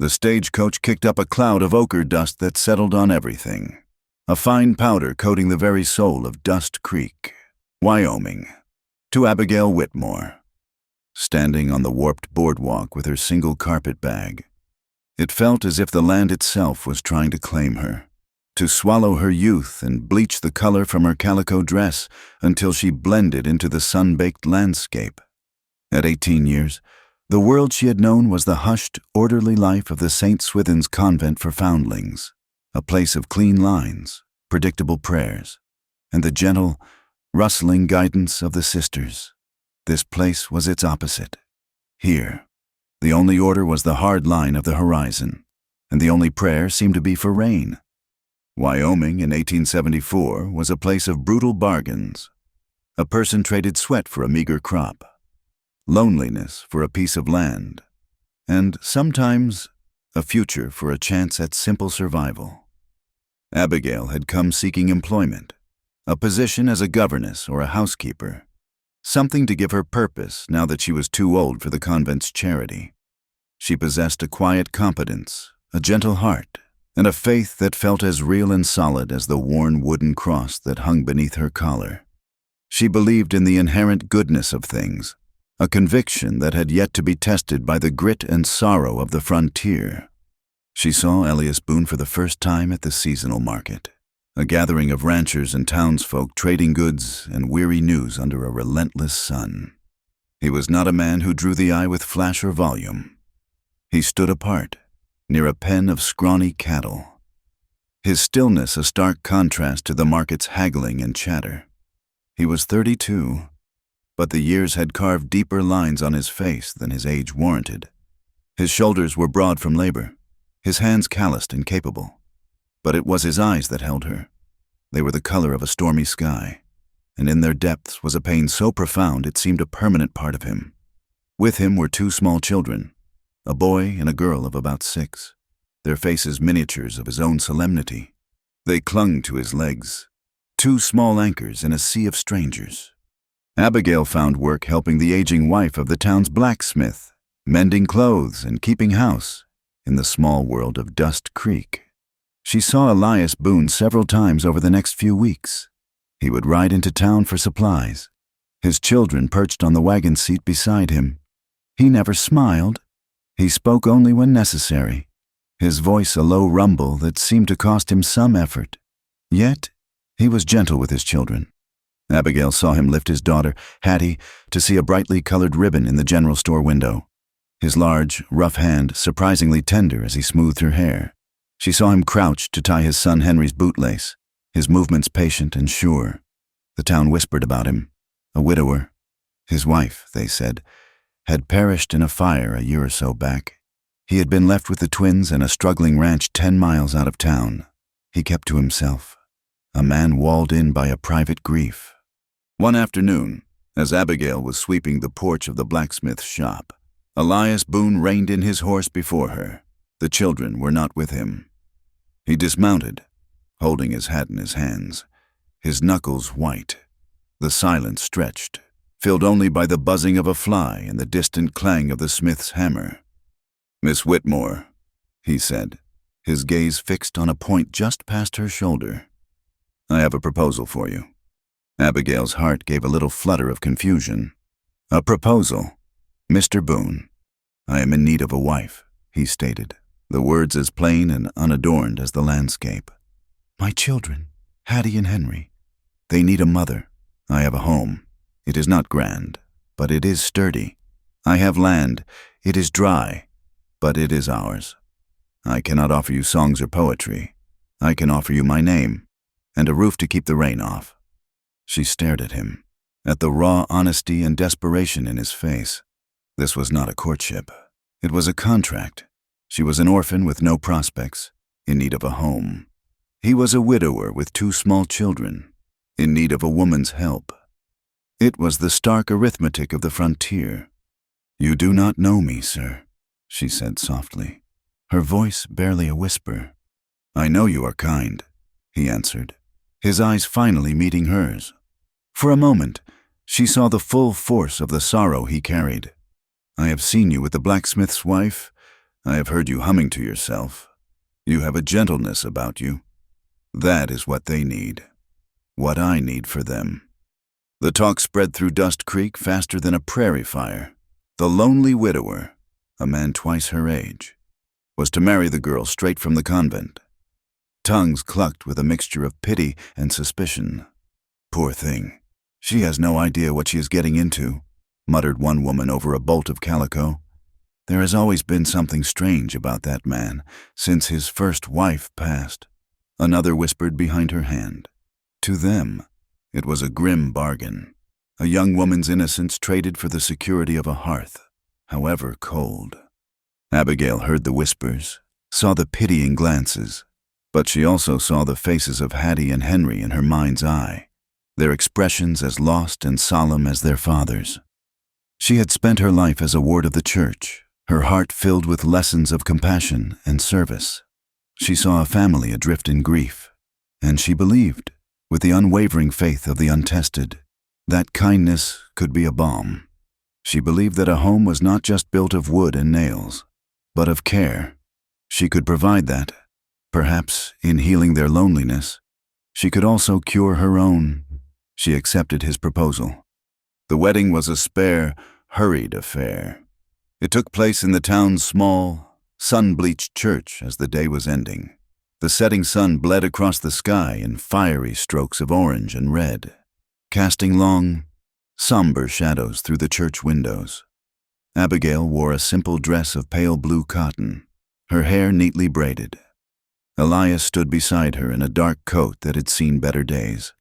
The stagecoach kicked up a cloud of ochre dust that settled on everything, a fine powder coating the very soul of Dust Creek, Wyoming, to Abigail Whitmore, standing on the warped boardwalk with her single carpet bag. It felt as if the land itself was trying to claim her, to swallow her youth and bleach the color from her calico dress until she blended into the sun-baked landscape. At 18 years, the world she had known was the hushed, orderly life of the St. Swithin's Convent for Foundlings, a place of clean lines, predictable prayers, and the gentle, rustling guidance of the sisters. This place was its opposite. Here, the only order was the hard line of the horizon, and the only prayer seemed to be for rain. Wyoming in 1874 was a place of brutal bargains. A person traded sweat for a meager crop, loneliness for a piece of land, and sometimes a future for a chance at simple survival. Abigail had come seeking employment, a position as a governess or a housekeeper, something to give her purpose now that she was too old for the convent's charity. She possessed a quiet competence, a gentle heart, and a faith that felt as real and solid as the worn wooden cross that hung beneath her collar. She believed in the inherent goodness of things, a conviction that had yet to be tested by the grit and sorrow of the frontier. She saw Elias Boone for the first time at the seasonal market, a gathering of ranchers and townsfolk trading goods and weary news under a relentless sun. He was not a man who drew the eye with flash or volume. He stood apart, near a pen of scrawny cattle, his stillness a stark contrast to the market's haggling and chatter. He was 32, but the years had carved deeper lines on his face than his age warranted. His shoulders were broad from labor, his hands calloused and capable. But it was his eyes that held her. They were the color of a stormy sky, and in their depths was a pain so profound it seemed a permanent part of him. With him were two small children, a boy and a girl of about 6, their faces miniatures of his own solemnity. They clung to his legs, two small anchors in a sea of strangers. Abigail found work helping the aging wife of the town's blacksmith, mending clothes and keeping house in the small world of Dust Creek. She saw Elias Boone several times over the next few weeks. He would ride into town for supplies, his children perched on the wagon seat beside him. He never smiled. He spoke only when necessary, his voice a low rumble that seemed to cost him some effort. Yet, he was gentle with his children. Abigail saw him lift his daughter, Hattie, to see a brightly colored ribbon in the general store window, his large, rough hand surprisingly tender as he smoothed her hair. She saw him crouch to tie his son Henry's bootlace, his movements patient and sure. The town whispered about him, a widower. His wife, they said, had perished in a fire a year or so back. He had been left with the twins and a struggling ranch 10 miles out of town. He kept to himself, a man walled in by a private grief. One afternoon, as Abigail was sweeping the porch of the blacksmith's shop, Elias Boone reined in his horse before her. The children were not with him. He dismounted, holding his hat in his hands, his knuckles white, the silence stretched, filled only by the buzzing of a fly and the distant clang of the smith's hammer. "Miss Whitmore," he said, his gaze fixed on a point just past her shoulder. "I have a proposal for you." Abigail's heart gave a little flutter of confusion. "A proposal? Mr. Boone, I am in need of a wife," he stated, the words as plain and unadorned as the landscape. "My children, Hattie and Henry, they need a mother. I have a home. It is not grand, but it is sturdy. I have land. It is dry, but it is ours. I cannot offer you songs or poetry. I can offer you my name and a roof to keep the rain off." She stared at him, at the raw honesty and desperation in his face. This was not a courtship. It was a contract. She was an orphan with no prospects, in need of a home. He was a widower with 2 small children, in need of a woman's help. It was the stark arithmetic of the frontier. "You do not know me, sir," she said softly, her voice barely a whisper. "I know you are kind," he answered, his eyes finally meeting hers. For a moment, she saw the full force of the sorrow he carried. "I have seen you with the blacksmith's wife. I have heard you humming to yourself. You have a gentleness about you. That is what they need. What I need for them." The talk spread through Dust Creek faster than a prairie fire. The lonely widower, a man twice her age, was to marry the girl straight from the convent. Tongues clucked with a mixture of pity and suspicion. "Poor thing. She has no idea what she is getting into," muttered one woman over a bolt of calico. "There has always been something strange about that man, since his first wife passed." Another whispered behind her hand. To them, it was a grim bargain. A young woman's innocence traded for the security of a hearth, however cold. Abigail heard the whispers, saw the pitying glances, but she also saw the faces of Hattie and Henry in her mind's eye, their expressions as lost and solemn as their father's. She had spent her life as a ward of the church, her heart filled with lessons of compassion and service. She saw a family adrift in grief, and she believed, with the unwavering faith of the untested, that kindness could be a balm. She believed that a home was not just built of wood and nails, but of care. She could provide that. Perhaps, in healing their loneliness, she could also cure her own. She accepted his proposal. The wedding was a spare, hurried affair. It took place in the town's small, sun-bleached church as the day was ending. The setting sun bled across the sky in fiery strokes of orange and red, casting long, somber shadows through the church windows. Abigail wore a simple dress of pale blue cotton, her hair neatly braided. Elias stood beside her in a dark coat that had seen better days,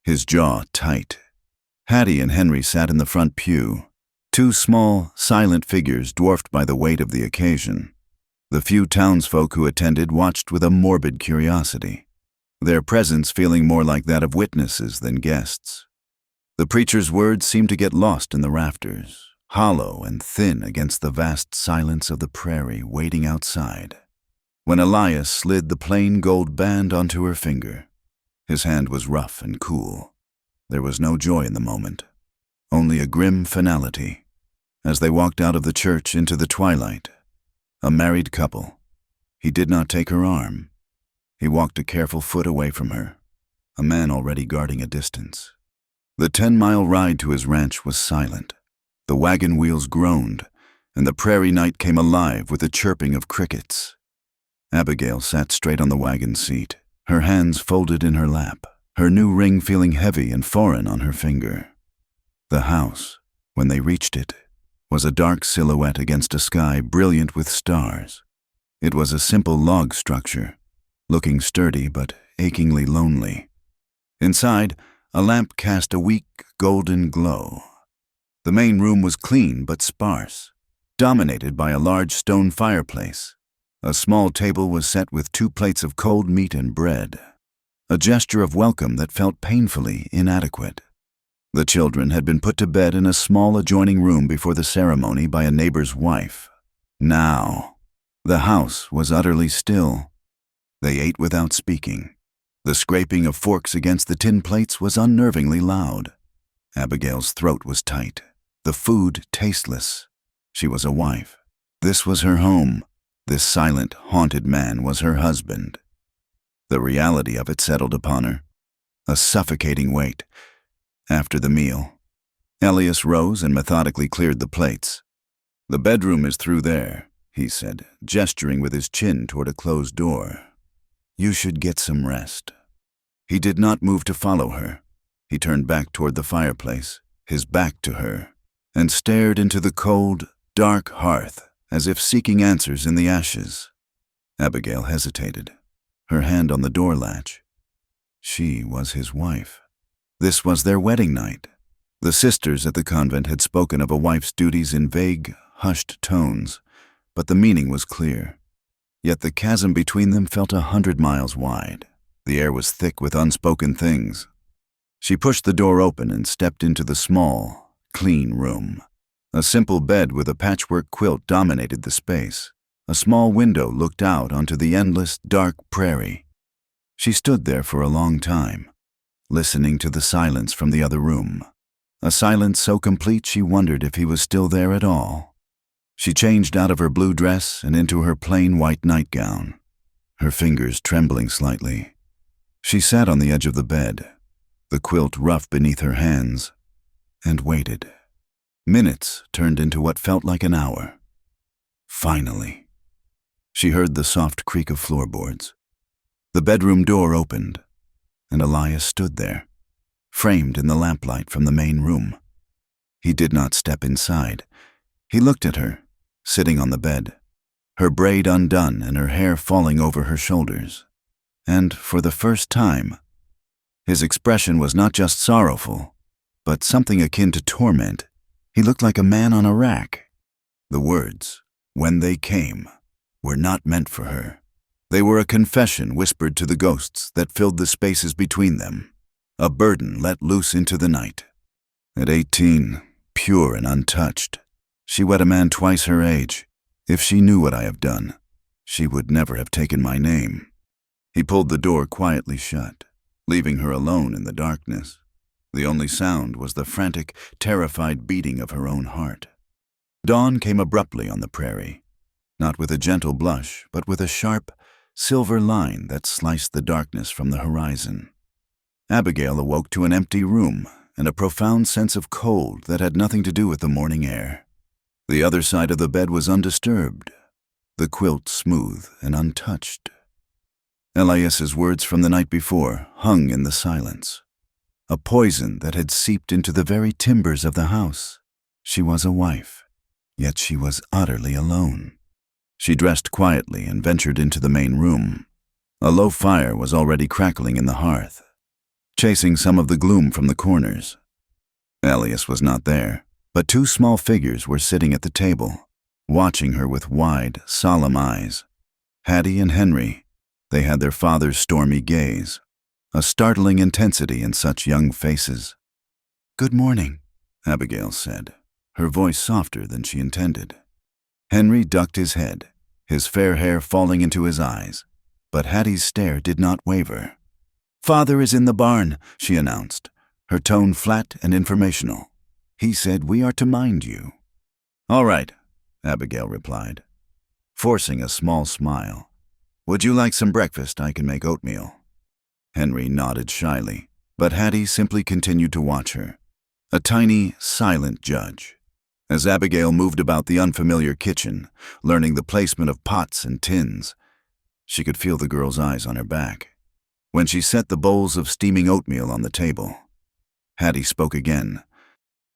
his jaw tight. Hattie and Henry sat in the front pew, two small, silent figures dwarfed by the weight of the occasion. The few townsfolk who attended watched with a morbid curiosity, their presence feeling more like that of witnesses than guests. The preacher's words seemed to get lost in the rafters, hollow and thin against the vast silence of the prairie waiting outside. When Elias slid the plain gold band onto her finger, his hand was rough and cool. There was no joy in the moment, only a grim finality. As they walked out of the church into the twilight, a married couple, he did not take her arm. He walked a careful foot away from her, a man already guarding a distance. The 10-mile ride to his ranch was silent. The wagon wheels groaned, and the prairie night came alive with the chirping of crickets. Abigail sat straight on the wagon seat, her hands folded in her lap, her new ring feeling heavy and foreign on her finger. The house, when they reached it, was a dark silhouette against a sky brilliant with stars. It was a simple log structure, looking sturdy but achingly lonely. Inside, a lamp cast a weak, golden glow. The main room was clean but sparse, dominated by a large stone fireplace. A small table was set with 2 plates of cold meat and bread, a gesture of welcome that felt painfully inadequate. The children had been put to bed in a small adjoining room before the ceremony by a neighbor's wife. Now, the house was utterly still. They ate without speaking. The scraping of forks against the tin plates was unnervingly loud. Abigail's throat was tight, the food tasteless. She was a wife. This was her home. This silent, haunted man was her husband. The reality of it settled upon her, a suffocating weight. After the meal, Elias rose and methodically cleared the plates. "The bedroom is through there," he said, gesturing with his chin toward a closed door. "You should get some rest." He did not move to follow her. He turned back toward the fireplace, his back to her, and stared into the cold, dark hearth as if seeking answers in the ashes. Abigail hesitated, her hand on the door latch. She was his wife. This was their wedding night. The sisters at the convent had spoken of a wife's duties in vague, hushed tones, but the meaning was clear. Yet the chasm between them felt 100 miles wide. The air was thick with unspoken things. She pushed the door open and stepped into the small, clean room. A simple bed with a patchwork quilt dominated the space. A small window looked out onto the endless, dark prairie. She stood there for a long time, listening to the silence from the other room, a silence so complete she wondered if he was still there at all. She changed out of her blue dress and into her plain white nightgown, her fingers trembling slightly. She sat on the edge of the bed, the quilt rough beneath her hands, and waited. Minutes turned into what felt like an hour. Finally, she heard the soft creak of floorboards. The bedroom door opened, and Elias stood there, framed in the lamplight from the main room. He did not step inside. He looked at her, sitting on the bed, her braid undone and her hair falling over her shoulders. And for the first time, his expression was not just sorrowful, but something akin to torment. He looked like a man on a rack. The words, "when they came," were not meant for her. They were a confession whispered to the ghosts that filled the spaces between them, a burden let loose into the night. At 18, pure and untouched, she wed a man twice her age. If she knew what I have done, she would never have taken my name. He pulled the door quietly shut, leaving her alone in the darkness. The only sound was the frantic, terrified beating of her own heart. Dawn came abruptly on the prairie, not with a gentle blush, but with a sharp, silver line that sliced the darkness from the horizon. Abigail awoke to an empty room and a profound sense of cold that had nothing to do with the morning air. The other side of the bed was undisturbed, the quilt smooth and untouched. Elias's words from the night before hung in the silence, a poison that had seeped into the very timbers of the house. She was a wife, yet she was utterly alone. She dressed quietly and ventured into the main room. A low fire was already crackling in the hearth, chasing some of the gloom from the corners. Elias was not there, but two small figures were sitting at the table, watching her with wide, solemn eyes. Hattie and Henry. They had their father's stormy gaze, a startling intensity in such young faces. "Good morning," Abigail said, her voice softer than she intended. Henry ducked his head, his fair hair falling into his eyes, but Hattie's stare did not waver. "Father is in the barn," she announced, her tone flat and informational. "He said we are to mind you." "All right," Abigail replied, forcing a small smile. "Would you like some breakfast? I can make oatmeal." Henry nodded shyly, but Hattie simply continued to watch her, a tiny, silent judge. As Abigail moved about the unfamiliar kitchen, learning the placement of pots and tins, she could feel the girl's eyes on her back. When she set the bowls of steaming oatmeal on the table, Hattie spoke again.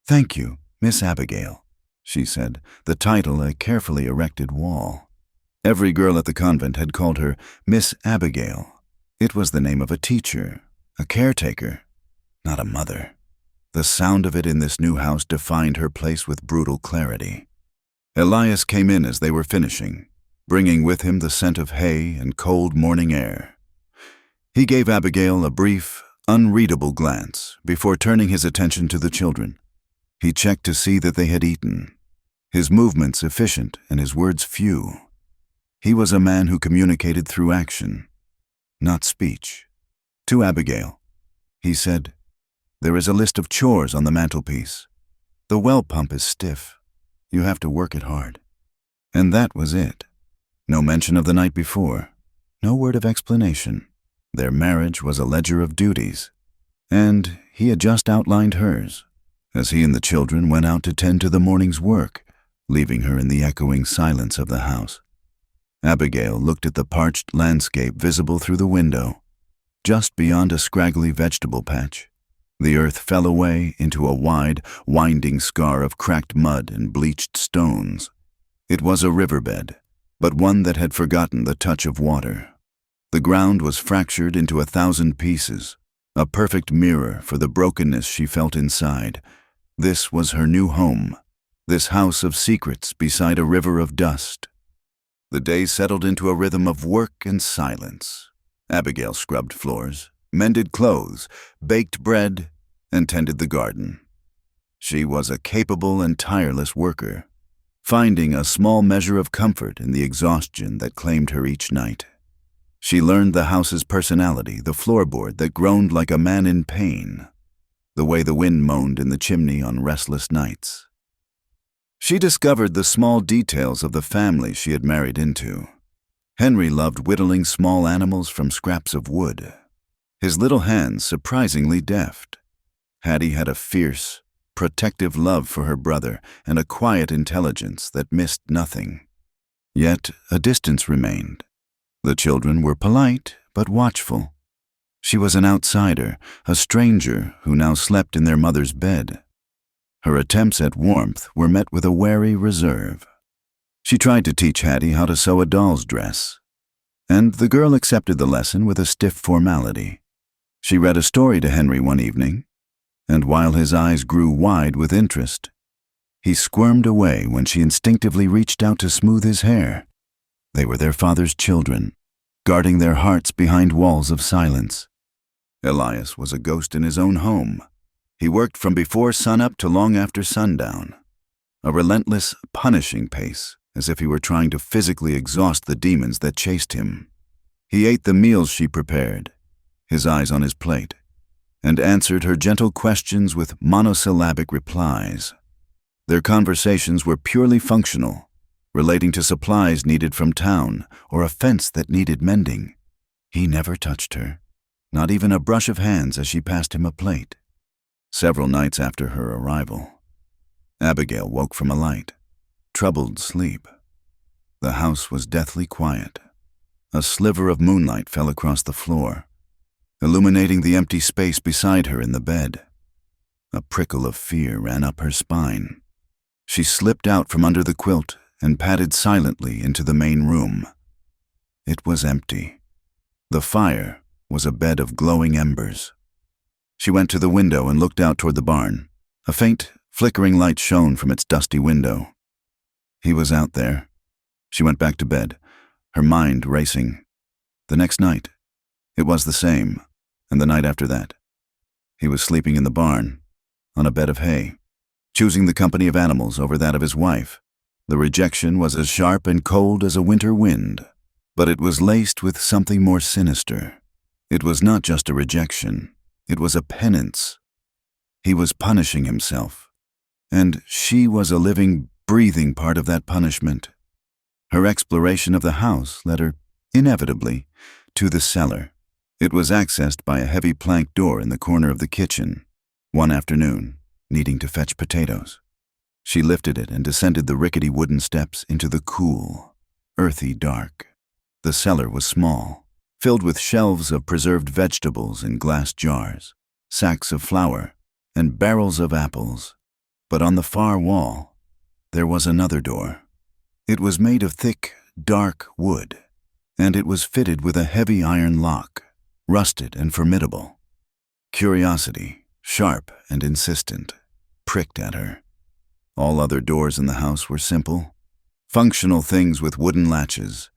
"Thank you, Miss Abigail," she said, the title a carefully erected wall. Every girl at the convent had called her Miss Abigail. It was the name of a teacher, a caretaker, not a mother. The sound of it in this new house defined her place with brutal clarity. Elias came in as they were finishing, bringing with him the scent of hay and cold morning air. He gave Abigail a brief, unreadable glance before turning his attention to the children. He checked to see that they had eaten, his movements efficient and his words few. He was a man who communicated through action, not speech. To Abigail, he said, "There is a list of chores on the mantelpiece. The well pump is stiff. You have to work it hard." And that was it. No mention of the night before, no word of explanation. Their marriage was a ledger of duties, and he had just outlined hers, as he and the children went out to tend to the morning's work, leaving her in the echoing silence of the house. Abigail looked at the parched landscape visible through the window. Just beyond a scraggly vegetable patch, the earth fell away into a wide, winding scar of cracked mud and bleached stones. It was a riverbed, but one that had forgotten the touch of water. The ground was fractured into 1,000 pieces, a perfect mirror for the brokenness she felt inside. This was her new home, this house of secrets beside a river of dust. The day settled into a rhythm of work and silence. Abigail scrubbed floors, mended clothes, baked bread, and tended the garden. She was a capable and tireless worker, finding a small measure of comfort in the exhaustion that claimed her each night. She learned the house's personality, the floorboard that groaned like a man in pain, the way the wind moaned in the chimney on restless nights. She discovered the small details of the family she had married into. Henry loved whittling small animals from scraps of wood. His little hands surprisingly deft. Hattie had a fierce, protective love for her brother and a quiet intelligence that missed nothing. Yet a distance remained. The children were polite but watchful. She was an outsider, a stranger who now slept in their mother's bed. Her attempts at warmth were met with a wary reserve. She tried to teach Hattie how to sew a doll's dress, and the girl accepted the lesson with a stiff formality. She read a story to Henry one evening, and while his eyes grew wide with interest, he squirmed away when she instinctively reached out to smooth his hair. They were their father's children, guarding their hearts behind walls of silence. Elias was a ghost in his own home. He worked from before sunup to long after sundown, a relentless, punishing pace, as if he were trying to physically exhaust the demons that chased him. He ate the meals she prepared, his eyes on his plate, and answered her gentle questions with monosyllabic replies. Their conversations were purely functional, relating to supplies needed from town or a fence that needed mending. He never touched her, not even a brush of hands as she passed him a plate. Several nights after her arrival, Abigail woke from a light, troubled sleep. The house was deathly quiet. A sliver of moonlight fell across the floor, illuminating the empty space beside her in the bed. A prickle of fear ran up her spine. She slipped out from under the quilt and padded silently into the main room. It was empty. The fire was a bed of glowing embers. She went to the window and looked out toward the barn. A faint, flickering light shone from its dusty window. He was out there. She went back to bed, her mind racing. The next night, it was the same, and the night after that. He was sleeping in the barn, on a bed of hay, choosing the company of animals over that of his wife. The rejection was as sharp and cold as a winter wind, but it was laced with something more sinister. It was not just a rejection, it was a penance. He was punishing himself, and she was a living, breathing part of that punishment. Her exploration of the house led her, inevitably, to the cellar. It was accessed by a heavy plank door in the corner of the kitchen. One afternoon, needing to fetch potatoes, she lifted it and descended the rickety wooden steps into the cool, earthy dark. The cellar was small, filled with shelves of preserved vegetables in glass jars, sacks of flour, and barrels of apples. But on the far wall, there was another door. It was made of thick, dark wood, and it was fitted with a heavy iron lock, rusted and formidable. Curiosity, sharp and insistent, pricked at her. All other doors in the house were simple, functional things with wooden latches.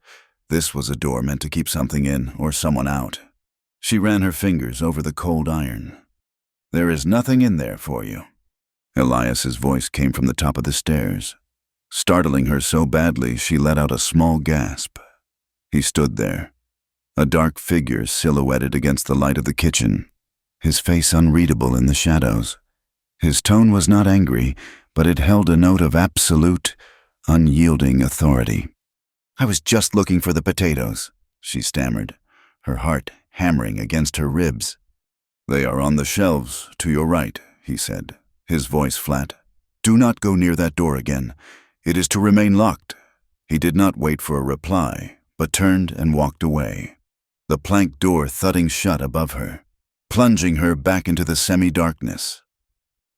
This was a door meant to keep something in or someone out. She ran her fingers over the cold iron. "There is nothing in there for you." Elias's voice came from the top of the stairs, startling her so badly she let out a small gasp. He stood there, a dark figure silhouetted against the light of the kitchen, his face unreadable in the shadows. His tone was not angry, but it held a note of absolute, unyielding authority. "I was just looking for the potatoes," she stammered, her heart hammering against her ribs. "They are on the shelves to your right," he said, his voice flat. "Do not go near that door again. It is to remain locked." He did not wait for a reply, but turned and walked away, the plank door thudding shut above her, plunging her back into the semi-darkness.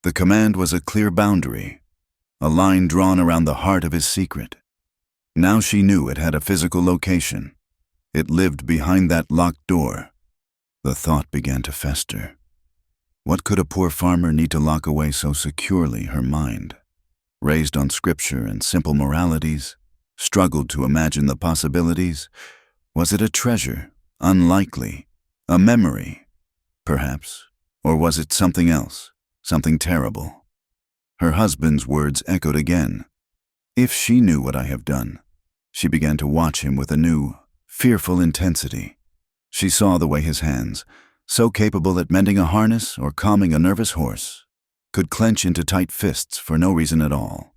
The command was a clear boundary, a line drawn around the heart of his secret. Now she knew it had a physical location. It lived behind that locked door. The thought began to fester. What could a poor farmer need to lock away so securely her mind? Raised on scripture and simple moralities, struggled to imagine the possibilities. Was it a treasure, unlikely, a memory, perhaps, or was it something else, something terrible? Her husband's words echoed again. "If she knew what I have done." She began to watch him with a new, fearful intensity. She saw the way his hands, so capable at mending a harness or calming a nervous horse, could clench into tight fists for no reason at all.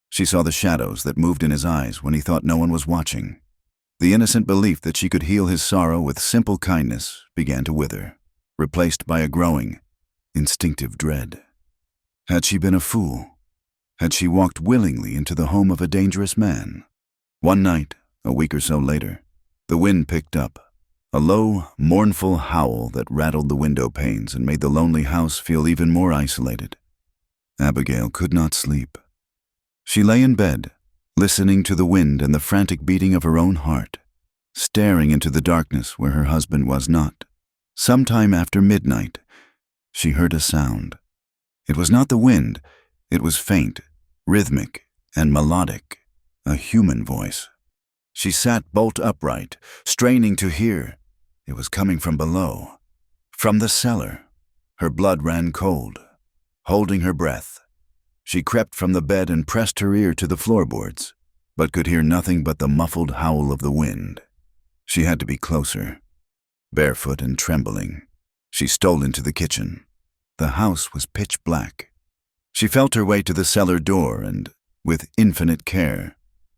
She saw the shadows that moved in his eyes when he thought no one was watching. The innocent belief that she could heal his sorrow with simple kindness began to wither, replaced by a growing, instinctive dread. Had she been a fool? Had she walked willingly into the home of a dangerous man? One night, a week or so later, the wind picked up, a low, mournful howl that rattled the window panes and made the lonely house feel even more isolated. Abigail could not sleep. She lay in bed, listening to the wind and the frantic beating of her own heart, staring into the darkness where her husband was not. Sometime after midnight, she heard a sound. It was not the wind. It was faint, rhythmic, and melodic, a human voice. She sat bolt upright, straining to hear. It was coming from below, from the cellar. Her blood ran cold. Holding her breath, she crept from the bed and pressed her ear to the floorboards, but could hear nothing but the muffled howl of the wind. She had to be closer. Barefoot and trembling, she stole into the kitchen. The house was pitch black. She felt her way to the cellar door and, with infinite care,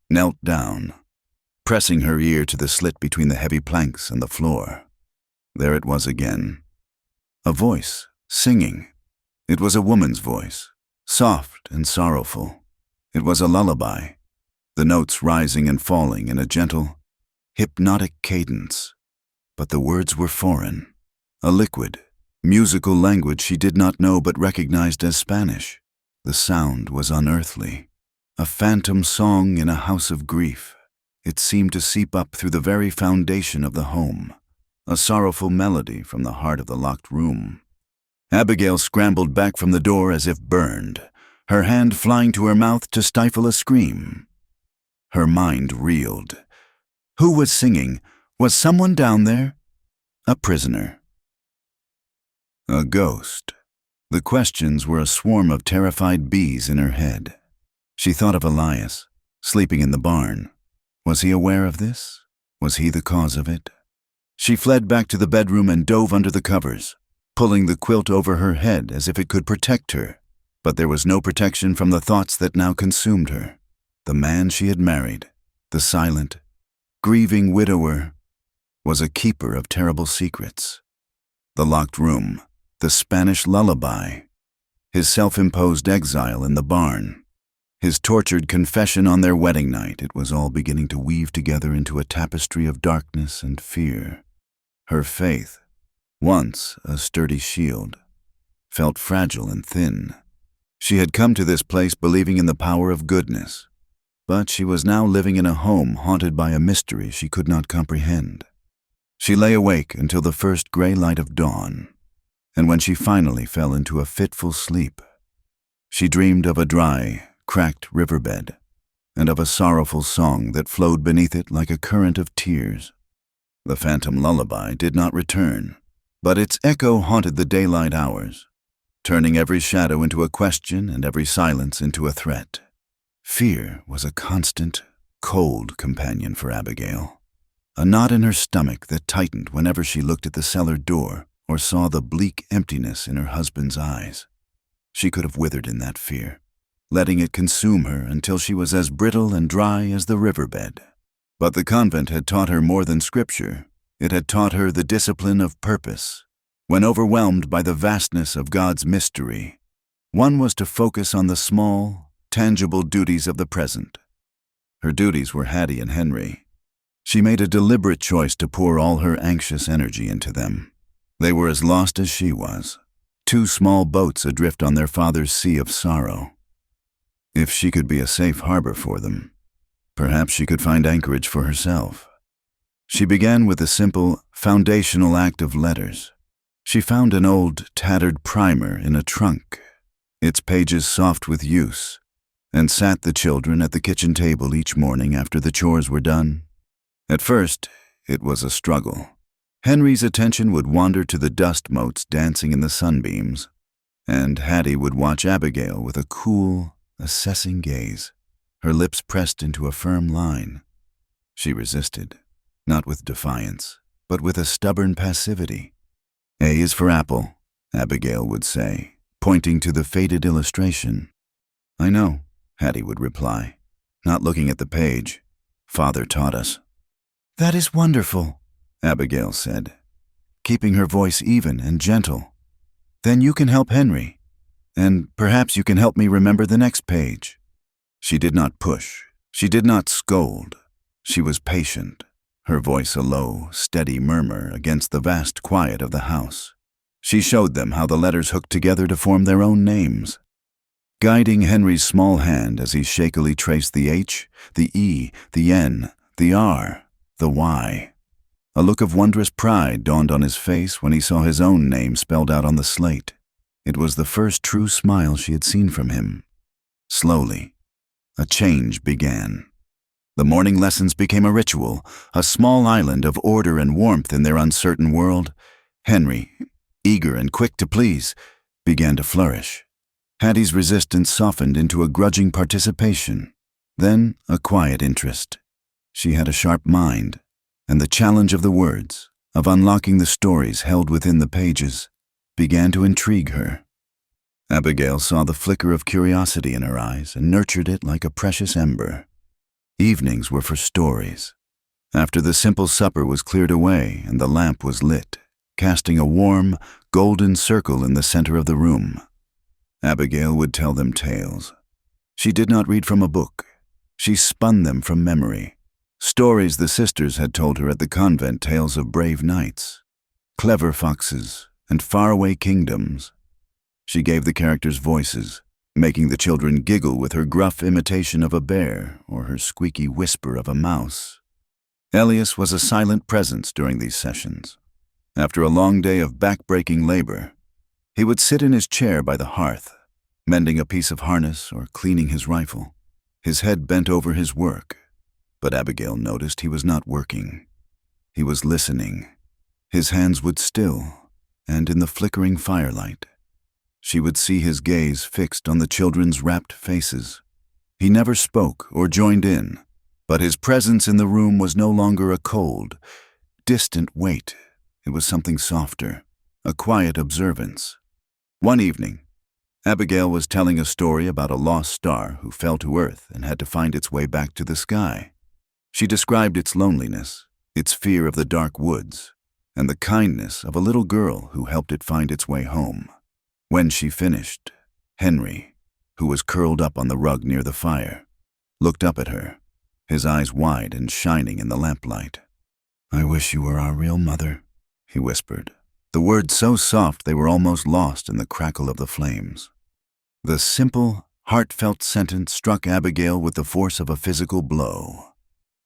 knelt down, pressing her ear to the slit between the heavy planks and the floor. There it was again. A voice, singing. It was a woman's voice, soft and sorrowful. It was a lullaby, the notes rising and falling in a gentle, hypnotic cadence. But the words were foreign, a liquid, musical language she did not know but recognized as Spanish. The sound was unearthly, a phantom song in a house of grief. It seemed to seep up through the very foundation of the home, a sorrowful melody from the heart of the locked room. Abigail scrambled back from the door as if burned, her hand flying to her mouth to stifle a scream. Her mind reeled. Who was singing? Was someone down there? A prisoner. A ghost. The questions were a swarm of terrified bees in her head. She thought of Elias, sleeping in the barn. Was he aware of this? Was he the cause of it? She fled back to the bedroom and dove under the covers, pulling the quilt over her head as if it could protect her. But there was no protection from the thoughts that now consumed her. The man she had married, the silent, grieving widower, was a keeper of terrible secrets. The locked room, the Spanish lullaby, his self-imposed exile in the barn, his tortured confession on their wedding night, it was all beginning to weave together into a tapestry of darkness and fear. Her faith, once a sturdy shield, felt fragile and thin. She had come to this place believing in the power of goodness, but she was now living in a home haunted by a mystery she could not comprehend. She lay awake until the first gray light of dawn, and when she finally fell into a fitful sleep, she dreamed of a dry, cracked riverbed, and of a sorrowful song that flowed beneath it like a current of tears. The phantom lullaby did not return, but its echo haunted the daylight hours, turning every shadow into a question and every silence into a threat. Fear was a constant, cold companion for Abigail, a knot in her stomach that tightened whenever she looked at the cellar door or saw the bleak emptiness in her husband's eyes. She could have withered in that fear, letting it consume her until she was as brittle and dry as the riverbed. But the convent had taught her more than scripture. It had taught her the discipline of purpose. When overwhelmed by the vastness of God's mystery, one was to focus on the small, tangible duties of the present. Her duties were Hattie and Henry. She made a deliberate choice to pour all her anxious energy into them. They were as lost as she was, two small boats adrift on their father's sea of sorrow. If she could be a safe harbor for them, perhaps she could find anchorage for herself. She began with a simple, foundational act of letters. She found an old, tattered primer in a trunk, its pages soft with use, and sat the children at the kitchen table each morning after the chores were done. At first, it was a struggle. Henry's attention would wander to the dust motes dancing in the sunbeams, and Hattie would watch Abigail with a cool, assessing gaze, her lips pressed into a firm line. She resisted, not with defiance, but with a stubborn passivity. A is for apple, Abigail would say, pointing to the faded illustration. I know, Hattie would reply, not looking at the page. Father taught us. That is wonderful, Abigail said, keeping her voice even and gentle. Then you can help Henry, and perhaps you can help me remember the next page. She did not push. She did not scold. She was patient, her voice a low, steady murmur against the vast quiet of the house. She showed them how the letters hooked together to form their own names, guiding Henry's small hand as he shakily traced the H, the E, the N, the R, the Y. A look of wondrous pride dawned on his face when he saw his own name spelled out on the slate. It was the first true smile she had seen from him. Slowly, a change began. The morning lessons became a ritual, a small island of order and warmth in their uncertain world. Henry, eager and quick to please, began to flourish. Hattie's resistance softened into a grudging participation, then a quiet interest. She had a sharp mind, and the challenge of the words, of unlocking the stories held within the pages, began to intrigue her. Abigail saw the flicker of curiosity in her eyes and nurtured it like a precious ember. Evenings were for stories. After the simple supper was cleared away and the lamp was lit, casting a warm, golden circle in the center of the room, Abigail would tell them tales. She did not read from a book. She spun them from memory. Stories the sisters had told her at the convent, tales of brave knights, clever foxes, and faraway kingdoms. She gave the characters voices, making the children giggle with her gruff imitation of a bear or her squeaky whisper of a mouse. Elias was a silent presence during these sessions. After a long day of back-breaking labor, he would sit in his chair by the hearth, mending a piece of harness or cleaning his rifle, his head bent over his work. But Abigail noticed he was not working. He was listening. His hands would still, and in the flickering firelight, she would see his gaze fixed on the children's rapt faces. He never spoke or joined in, but his presence in the room was no longer a cold, distant weight. It was something softer, a quiet observance. One evening, Abigail was telling a story about a lost star who fell to earth and had to find its way back to the sky. She described its loneliness, its fear of the dark woods, and the kindness of a little girl who helped it find its way home. When she finished, Henry, who was curled up on the rug near the fire, looked up at her, his eyes wide and shining in the lamplight. "I wish you were our real mother," he whispered, the words so soft they were almost lost in the crackle of the flames. The simple, heartfelt sentence struck Abigail with the force of a physical blow.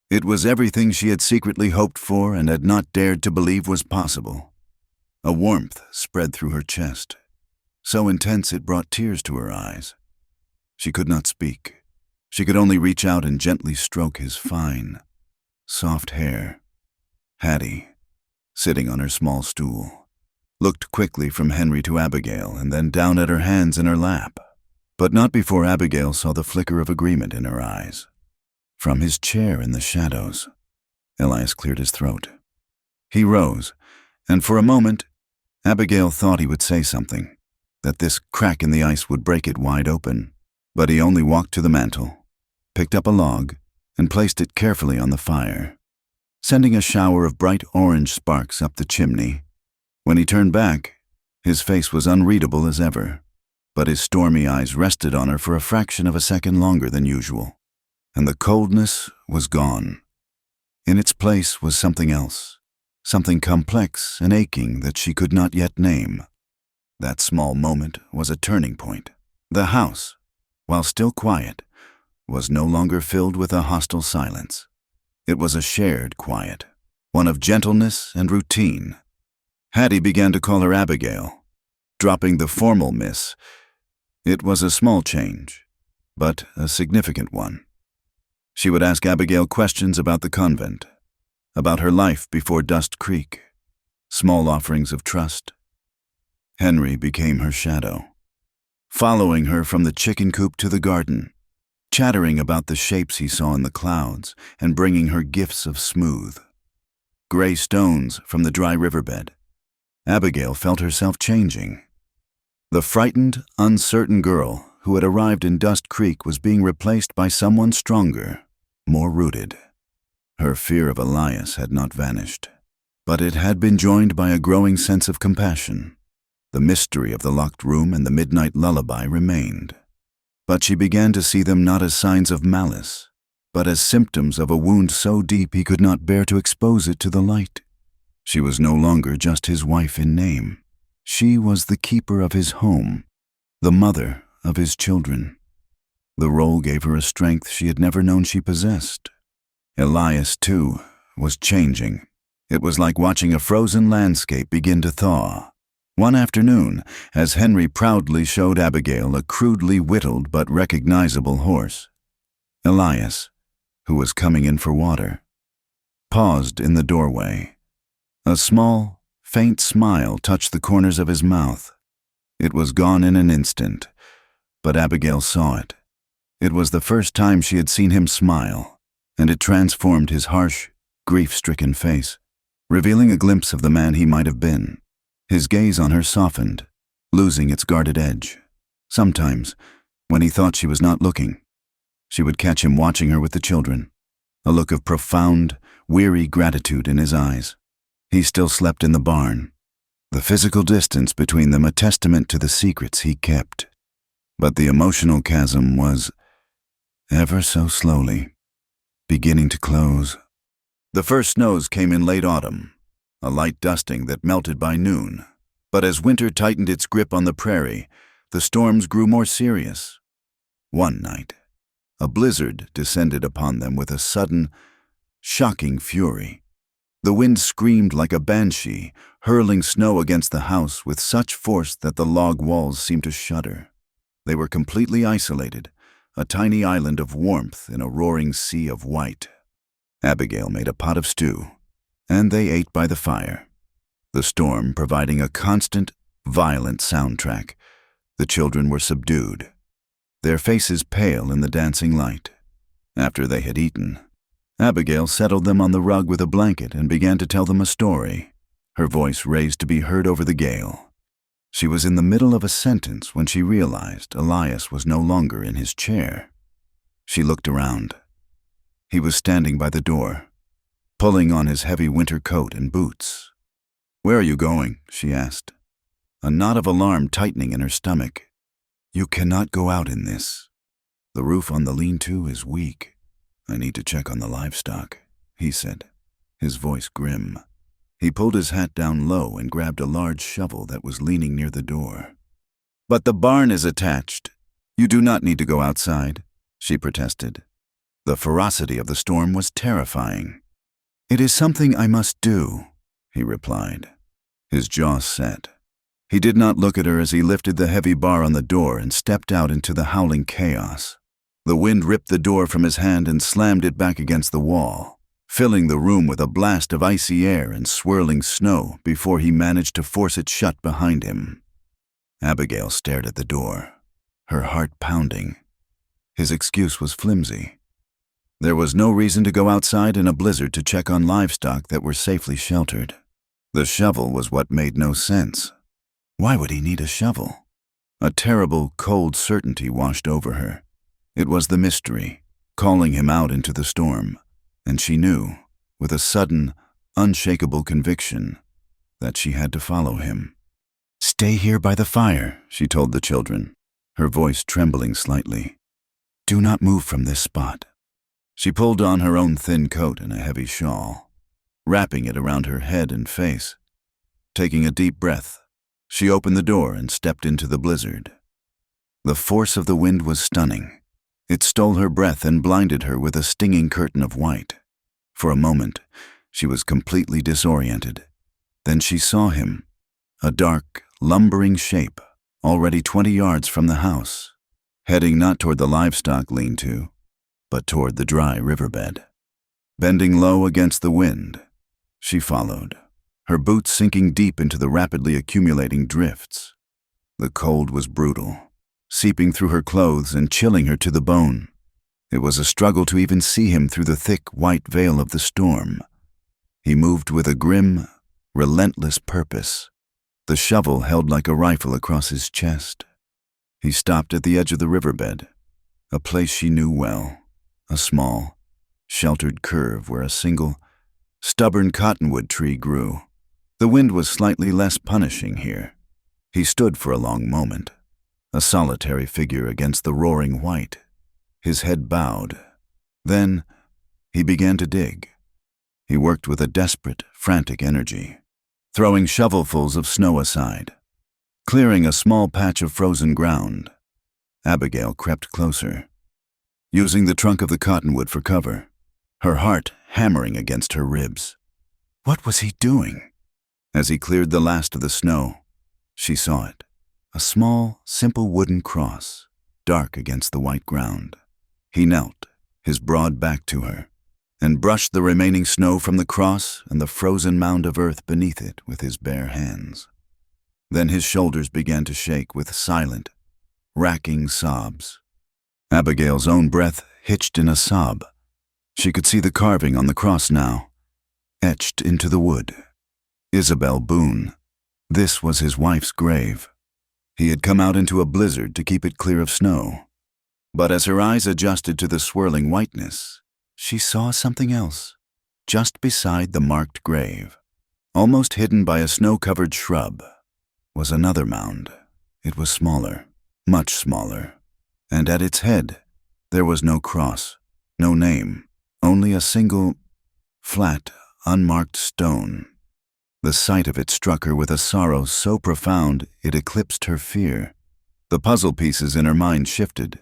It was everything she had secretly hoped for and had not dared to believe was possible. A warmth spread through her chest, so intense it brought tears to her eyes. She could not speak. She could only reach out and gently stroke his fine, soft hair. Hattie, sitting on her small stool, looked quickly from Henry to Abigail and then down at her hands in her lap, but not before Abigail saw the flicker of agreement in her eyes. From his chair in the shadows, Elias cleared his throat. He rose, and for a moment, Abigail thought he would say something, that this crack in the ice would break it wide open, but he only walked to the mantel, picked up a log, and placed it carefully on the fire, sending a shower of bright orange sparks up the chimney. When he turned back, his face was unreadable as ever, but his stormy eyes rested on her for a fraction of a second longer than usual, and the coldness was gone. In its place was something else, something complex and aching that she could not yet name. That small moment was a turning point. The house, while still quiet, was no longer filled with a hostile silence. It was a shared quiet, one of gentleness and routine. Hattie began to call her Abigail, dropping the formal miss. It was a small change, but a significant one. She would ask Abigail questions about the convent, about her life before Dust Creek, small offerings of trust. Henry became her shadow, following her from the chicken coop to the garden, chattering about the shapes he saw in the clouds and bringing her gifts of smooth, gray stones from the dry riverbed. Abigail felt herself changing. The frightened, uncertain girl who had arrived in Dust Creek, was being replaced by someone stronger, more rooted. Her fear of Elias had not vanished, but it had been joined by a growing sense of compassion. The mystery of the locked room and the midnight lullaby remained, but she began to see them not as signs of malice, but as symptoms of a wound so deep he could not bear to expose it to the light. She was no longer just his wife in name. She was the keeper of his home, the mother of his children. The role gave her a strength she had never known she possessed. Elias, too, was changing. It was like watching a frozen landscape begin to thaw. One afternoon, as Henry proudly showed Abigail a crudely whittled but recognizable horse, Elias, who was coming in for water, paused in the doorway. A small, faint smile touched the corners of his mouth. It was gone in an instant, but Abigail saw it. It was the first time she had seen him smile, and it transformed his harsh, grief-stricken face, revealing a glimpse of the man he might have been. His gaze on her softened, losing its guarded edge. Sometimes, when he thought she was not looking, she would catch him watching her with the children, a look of profound, weary gratitude in his eyes. He still slept in the barn, the physical distance between them a testament to the secrets he kept. But the emotional chasm was, ever so slowly, beginning to close. The first snows came in late autumn, a light dusting that melted by noon. But as winter tightened its grip on the prairie, the storms grew more serious. One night, a blizzard descended upon them with a sudden, shocking fury. The wind screamed like a banshee, hurling snow against the house with such force that the log walls seemed to shudder. They were completely isolated, a tiny island of warmth in a roaring sea of white. Abigail made a pot of stew, and they ate by the fire, the storm providing a constant, violent soundtrack. The children were subdued, their faces pale in the dancing light. After they had eaten, Abigail settled them on the rug with a blanket and began to tell them a story, her voice raised to be heard over the gale. She was in the middle of a sentence when she realized Elias was no longer in his chair. She looked around. He was standing by the door, pulling on his heavy winter coat and boots. "Where are you going?" she asked, a knot of alarm tightening in her stomach. "You cannot go out in this. The roof on the lean-to is weak. I need to check on the livestock," he said, his voice grim. He pulled his hat down low and grabbed a large shovel that was leaning near the door. "But the barn is attached. You do not need to go outside," she protested. The ferocity of the storm was terrifying. "It is something I must do," he replied. His jaw set. He did not look at her as he lifted the heavy bar on the door and stepped out into the howling chaos. The wind ripped the door from his hand and slammed it back against the wall, filling the room with a blast of icy air and swirling snow before he managed to force it shut behind him. Abigail stared at the door, her heart pounding. His excuse was flimsy. There was no reason to go outside in a blizzard to check on livestock that were safely sheltered. The shovel was what made no sense. Why would he need a shovel? A terrible, cold certainty washed over her. It was the mystery, calling him out into the storm, and she knew, with a sudden, unshakable conviction, that she had to follow him. "Stay here by the fire," she told the children, her voice trembling slightly. "Do not move from this spot." She pulled on her own thin coat and a heavy shawl, wrapping it around her head and face. Taking a deep breath, she opened the door and stepped into the blizzard. The force of the wind was stunning. It stole her breath and blinded her with a stinging curtain of white. For a moment, she was completely disoriented. Then she saw him, a dark, lumbering shape, already 20 yards from the house, heading not toward the livestock lean-to, but toward the dry riverbed. Bending low against the wind, she followed, her boots sinking deep into the rapidly accumulating drifts. The cold was brutal, seeping through her clothes and chilling her to the bone. It was a struggle to even see him through the thick white veil of the storm. He moved with a grim, relentless purpose, the shovel held like a rifle across his chest. He stopped at the edge of the riverbed, a place she knew well, a small, sheltered curve where a single, stubborn cottonwood tree grew. The wind was slightly less punishing here. He stood for a long moment, a solitary figure against the roaring white, his head bowed. Then he began to dig. He worked with a desperate, frantic energy, throwing shovelfuls of snow aside, clearing a small patch of frozen ground. Abigail crept closer, using the trunk of the cottonwood for cover, her heart hammering against her ribs. What was he doing? As he cleared the last of the snow, she saw it, a small, simple wooden cross, dark against the white ground. He knelt, his broad back to her, and brushed the remaining snow from the cross and the frozen mound of earth beneath it with his bare hands. Then his shoulders began to shake with silent, racking sobs. Abigail's own breath hitched in a sob. She could see the carving on the cross now, etched into the wood. Isabel Boone. This was his wife's grave. He had come out into a blizzard to keep it clear of snow. But as her eyes adjusted to the swirling whiteness, she saw something else, just beside the marked grave. Almost hidden by a snow-covered shrub was another mound. It was smaller, much smaller, and at its head there was no cross, no name, only a single, flat, unmarked stone. The sight of it struck her with a sorrow so profound it eclipsed her fear. The puzzle pieces in her mind shifted,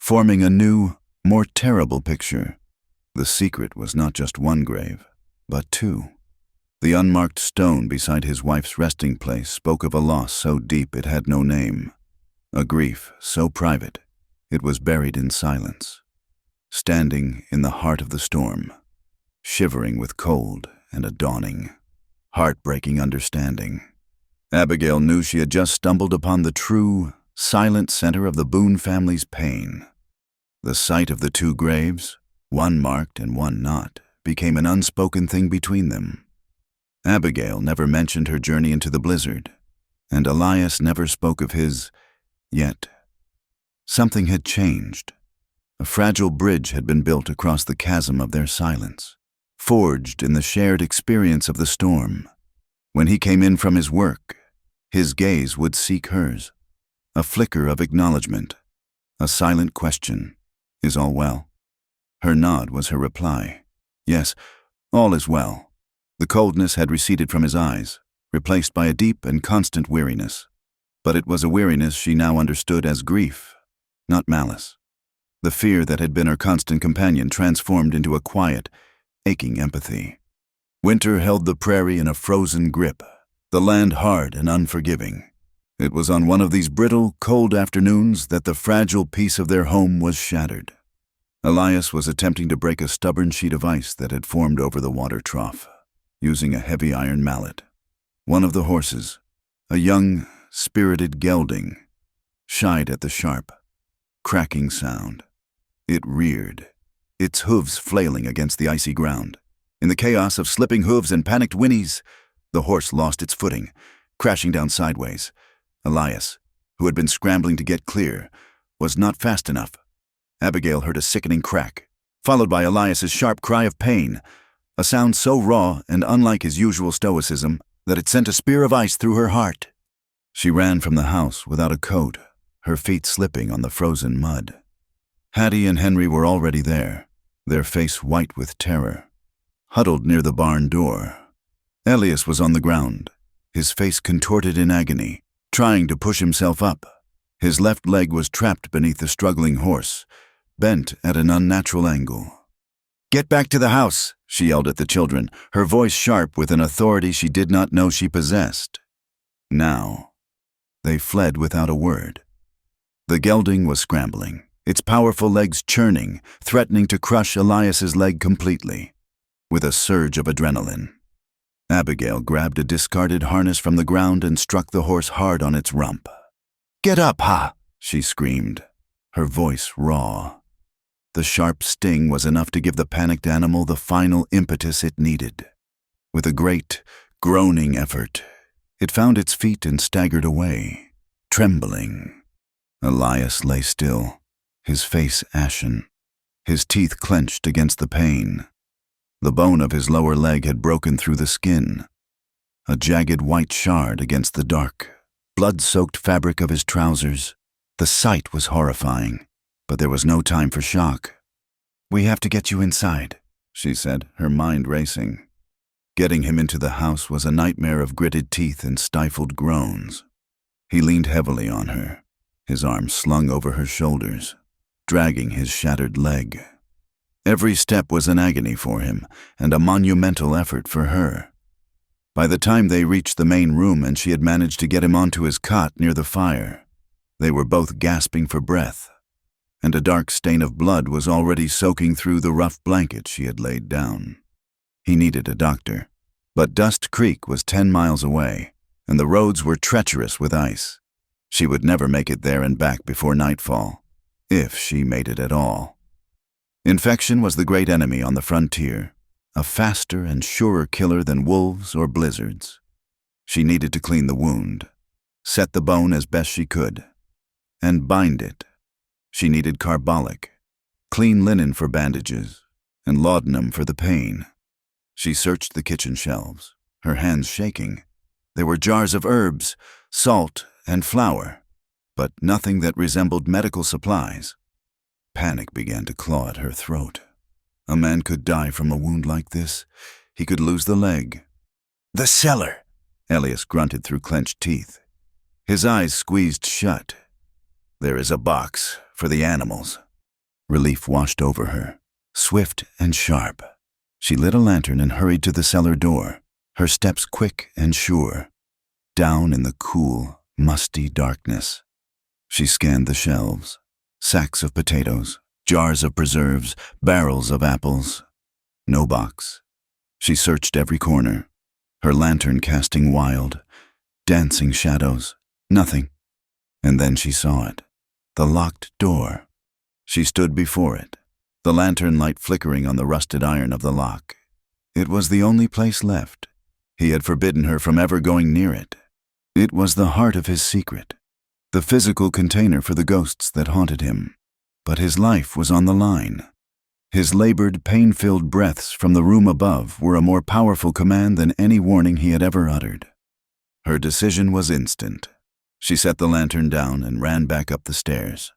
forming a new, more terrible picture. The secret was not just one grave, but two. The unmarked stone beside his wife's resting place spoke of a loss so deep it had no name, a grief so private it was buried in silence. Standing in the heart of the storm, shivering with cold and a dawning, heartbreaking understanding, Abigail knew she had just stumbled upon the true, silent center of the Boone family's pain. The sight of the two graves, one marked and one not, became an unspoken thing between them. Abigail never mentioned her journey into the blizzard, and Elias never spoke of his, yet. Something had changed. A fragile bridge had been built across the chasm of their silence, forged in the shared experience of the storm. When he came in from his work, his gaze would seek hers, a flicker of acknowledgement, a silent question, "Is all well?" Her nod was her reply. Yes, all is well. The coldness had receded from his eyes, replaced by a deep and constant weariness. But it was a weariness she now understood as grief, not malice. The fear that had been her constant companion transformed into a quiet, aching empathy. Winter held the prairie in a frozen grip, the land hard and unforgiving. It was on one of these brittle, cold afternoons that the fragile peace of their home was shattered. Elias was attempting to break a stubborn sheet of ice that had formed over the water trough, using a heavy iron mallet. One of the horses, a young, spirited gelding, shied at the sharp, cracking sound. It reared, its hooves flailing against the icy ground. In the chaos of slipping hooves and panicked whinnies, the horse lost its footing, crashing down sideways. Elias, who had been scrambling to get clear, was not fast enough. Abigail heard a sickening crack, followed by Elias's sharp cry of pain, a sound so raw and unlike his usual stoicism that it sent a spear of ice through her heart. She ran from the house without a coat, her feet slipping on the frozen mud. Hattie and Henry were already there, their face white with terror, huddled near the barn door. Elias was on the ground, his face contorted in agony, trying to push himself up. His left leg was trapped beneath the struggling horse, bent at an unnatural angle. "Get back to the house," she yelled at the children, her voice sharp with an authority she did not know she possessed. Now, they fled without a word. The gelding was scrambling, its powerful legs churning, threatening to crush Elias's leg completely. With a surge of adrenaline, Abigail grabbed a discarded harness from the ground and struck the horse hard on its rump. "Get up, ha!" she screamed, her voice raw. The sharp sting was enough to give the panicked animal the final impetus it needed. With a great, groaning effort, it found its feet and staggered away, trembling. Elias lay still, his face ashen, his teeth clenched against the pain. The bone of his lower leg had broken through the skin, a jagged white shard against the dark, blood-soaked fabric of his trousers. The sight was horrifying, but there was no time for shock. "We have to get you inside," she said, her mind racing. Getting him into the house was a nightmare of gritted teeth and stifled groans. He leaned heavily on her, his arms slung over her shoulders, dragging his shattered leg. Every step was an agony for him, and a monumental effort for her. By the time they reached the main room and she had managed to get him onto his cot near the fire, they were both gasping for breath, and a dark stain of blood was already soaking through the rough blanket she had laid down. He needed a doctor, but Dust Creek was 10 miles away, and the roads were treacherous with ice. She would never make it there and back before nightfall, if she made it at all. Infection was the great enemy on the frontier, a faster and surer killer than wolves or blizzards. She needed to clean the wound, set the bone as best she could, and bind it. She needed carbolic, clean linen for bandages, and laudanum for the pain. She searched the kitchen shelves, her hands shaking. There were jars of herbs, salt, and flour, but nothing that resembled medical supplies. Panic began to claw at her throat. A man could die from a wound like this. He could lose the leg. "The cellar," Elias grunted through clenched teeth. His eyes squeezed shut. "There is a box for the animals." Relief washed over her, swift and sharp. She lit a lantern and hurried to the cellar door, her steps quick and sure. Down in the cool, musty darkness. She scanned the shelves. Sacks of potatoes, jars of preserves, barrels of apples. No box. She searched every corner, her lantern casting wild, dancing shadows. Nothing. And then she saw it. The locked door. She stood before it, the lantern light flickering on the rusted iron of the lock. It was the only place left. He had forbidden her from ever going near it. It was the heart of his secret, the physical container for the ghosts that haunted him. But his life was on the line. His labored, pain-filled breaths from the room above were a more powerful command than any warning he had ever uttered. Her decision was instant. She set the lantern down and ran back up the stairs,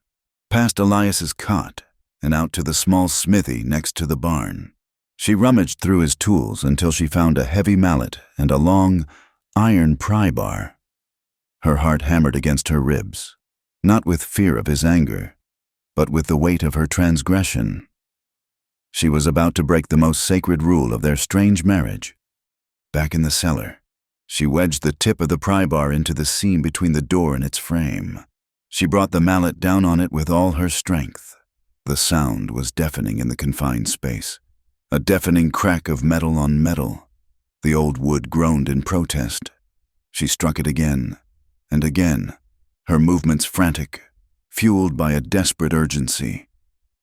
past Elias's cot, and out to the small smithy next to the barn. She rummaged through his tools until she found a heavy mallet and a long, iron pry bar. Her heart hammered against her ribs, not with fear of his anger, but with the weight of her transgression. She was about to break the most sacred rule of their strange marriage. Back in the cellar, she wedged the tip of the pry bar into the seam between the door and its frame. She brought the mallet down on it with all her strength. The sound was deafening in the confined space, a deafening crack of metal on metal. The old wood groaned in protest. She struck it again and again, her movements frantic, fueled by a desperate urgency.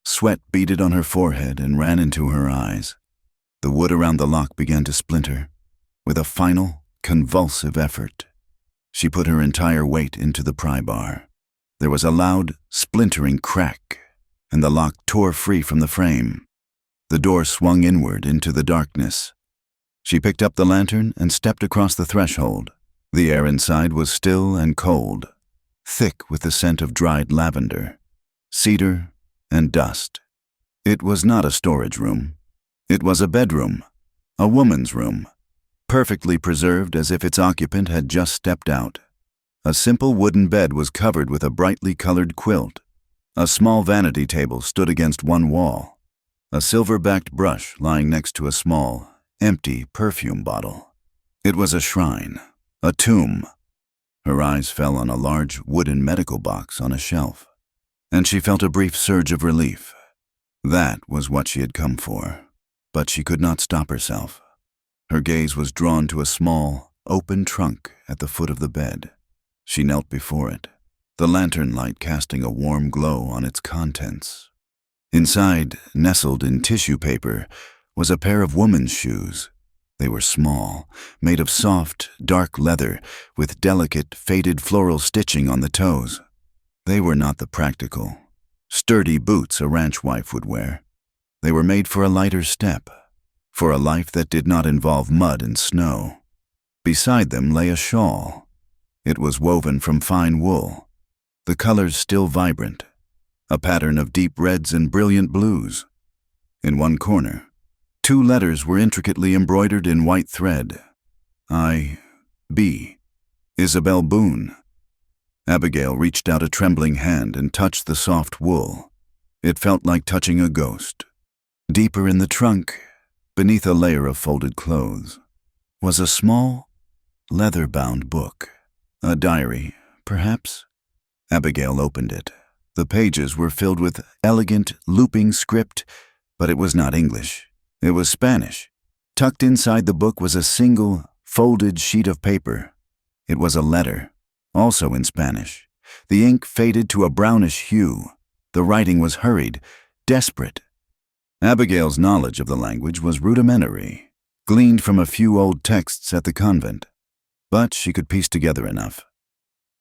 Sweat beaded on her forehead and ran into her eyes. The wood around the lock began to splinter. With a final, convulsive effort, she put her entire weight into the pry bar. There was a loud, splintering crack, and the lock tore free from the frame. The door swung inward into the darkness. She picked up the lantern and stepped across the threshold. The air inside was still and cold, thick with the scent of dried lavender, cedar, and dust. It was not a storage room. It was a bedroom, a woman's room, perfectly preserved as if its occupant had just stepped out. A simple wooden bed was covered with a brightly colored quilt. A small vanity table stood against one wall, a silver-backed brush lying next to a small, empty perfume bottle. It was a shrine, a tomb. Her eyes fell on a large wooden medical box on a shelf, and she felt a brief surge of relief. That was what she had come for, but she could not stop herself. Her gaze was drawn to a small, open trunk at the foot of the bed. She knelt before it, the lantern light casting a warm glow on its contents. Inside, nestled in tissue paper, was a pair of woman's shoes. They were small, made of soft, dark leather, with delicate, faded floral stitching on the toes. They were not the practical, sturdy boots a ranch wife would wear. They were made for a lighter step, for a life that did not involve mud and snow. Beside them lay a shawl. It was woven from fine wool, the colors still vibrant, a pattern of deep reds and brilliant blues. In one corner, 2 letters were intricately embroidered in white thread. I.B. Isabel Boone. Abigail reached out a trembling hand and touched the soft wool. It felt like touching a ghost. Deeper in the trunk, beneath a layer of folded clothes, was a small, leather-bound book. A diary, perhaps? Abigail opened it. The pages were filled with elegant, looping script, but it was not English. It was Spanish. Tucked inside the book was a single, folded sheet of paper. It was a letter, also in Spanish. The ink faded to a brownish hue. The writing was hurried, desperate. Abigail's knowledge of the language was rudimentary, gleaned from a few old texts at the convent. But she could piece together enough.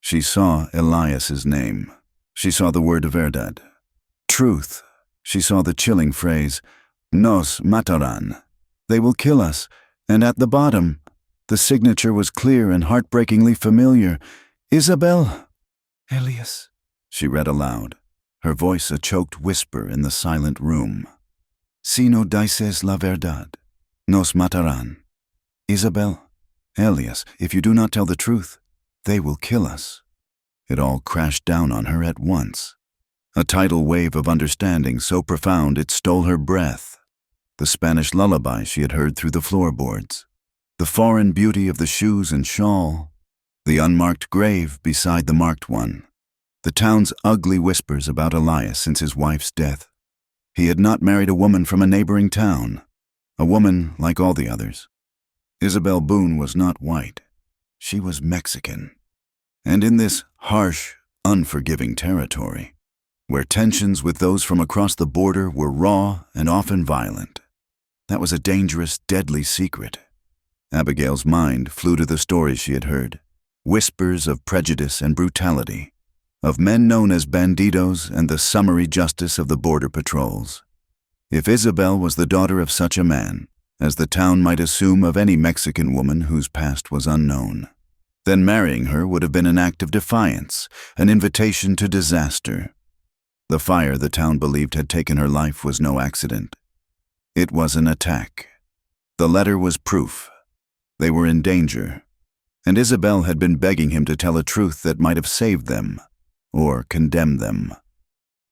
She saw Elias's name. She saw the word verdad. Truth. She saw the chilling phrase, nos matarán. They will kill us. And at the bottom, the signature was clear and heartbreakingly familiar. Isabel. Elias, she read aloud, her voice a choked whisper in the silent room. Si no dices la verdad, nos matarán. Isabel. Elias, if you do not tell the truth, they will kill us. It all crashed down on her at once. A tidal wave of understanding so profound it stole her breath. The Spanish lullaby she had heard through the floorboards. The foreign beauty of the shoes and shawl. The unmarked grave beside the marked one. The town's ugly whispers about Elias since his wife's death. He had not married a woman from a neighboring town. A woman like all the others. Isabel Boone was not white. She was Mexican. And in this harsh, unforgiving territory, where tensions with those from across the border were raw and often violent, that was a dangerous, deadly secret. Abigail's mind flew to the stories she had heard, whispers of prejudice and brutality, of men known as bandidos and the summary justice of the border patrols. If Isabel was the daughter of such a man, as the town might assume of any Mexican woman whose past was unknown, then marrying her would have been an act of defiance, an invitation to disaster. The fire the town believed had taken her life was no accident. It was an attack. The letter was proof. They were in danger, and Isabel had been begging him to tell a truth that might have saved them, or condemned them.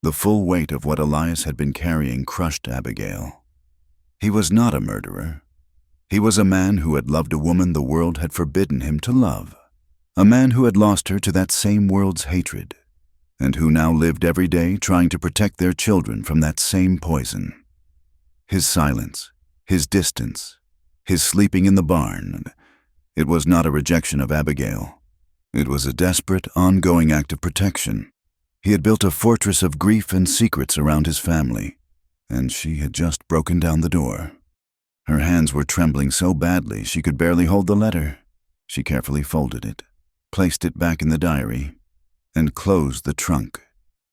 The full weight of what Elias had been carrying crushed Abigail. He was not a murderer. He was a man who had loved a woman the world had forbidden him to love. A man who had lost her to that same world's hatred, and who now lived every day trying to protect their children from that same poison. His silence, his distance, his sleeping in the barn, it was not a rejection of Abigail. It was a desperate, ongoing act of protection. He had built a fortress of grief and secrets around his family, and she had just broken down the door. Her hands were trembling so badly she could barely hold the letter. She carefully folded it, placed it back in the diary, and closed the trunk.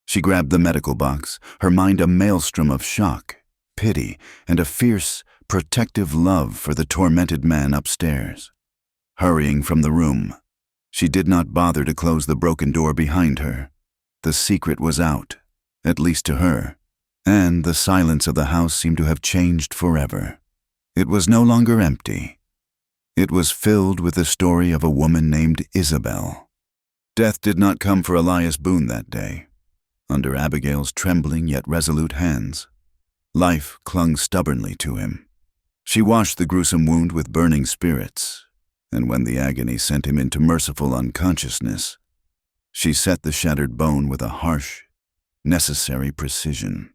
She grabbed the medical box, her mind a maelstrom of shock, pity, and a fierce, protective love for the tormented man upstairs. Hurrying from the room, she did not bother to close the broken door behind her. The secret was out, at least to her, and the silence of the house seemed to have changed forever. It was no longer empty. It was filled with the story of a woman named Isabel. Death did not come for Elias Boone that day. Under Abigail's trembling yet resolute hands, life clung stubbornly to him. She washed the gruesome wound with burning spirits, and when the agony sent him into merciful unconsciousness, she set the shattered bone with a harsh, necessary precision.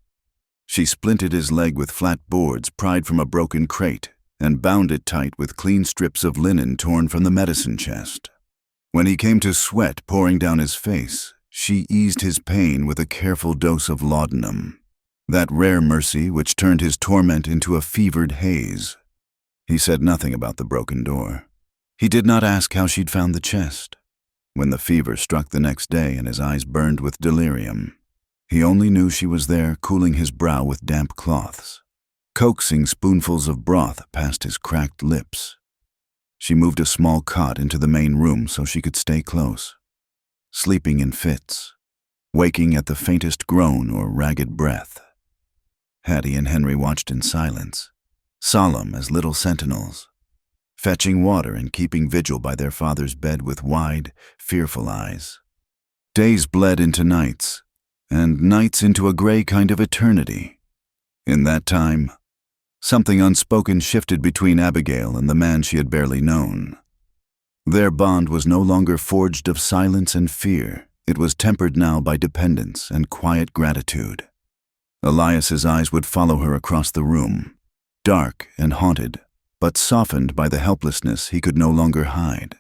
She splinted his leg with flat boards pried from a broken crate and bound it tight with clean strips of linen torn from the medicine chest. When he came to sweat pouring down his face, she eased his pain with a careful dose of laudanum, that rare mercy which turned his torment into a fevered haze. He said nothing about the broken door. He did not ask how she'd found the chest. When the fever struck the next day and his eyes burned with delirium, he only knew she was there, cooling his brow with damp cloths, coaxing spoonfuls of broth past his cracked lips. She moved a small cot into the main room so she could stay close, sleeping in fits, waking at the faintest groan or ragged breath. Hattie and Henry watched in silence, solemn as little sentinels, fetching water and keeping vigil by their father's bed with wide, fearful eyes. Days bled into nights, and nights into a gray kind of eternity. In that time, something unspoken shifted between Abigail and the man she had barely known. Their bond was no longer forged of silence and fear. It was tempered now by dependence and quiet gratitude. Elias's eyes would follow her across the room, dark and haunted, but softened by the helplessness he could no longer hide.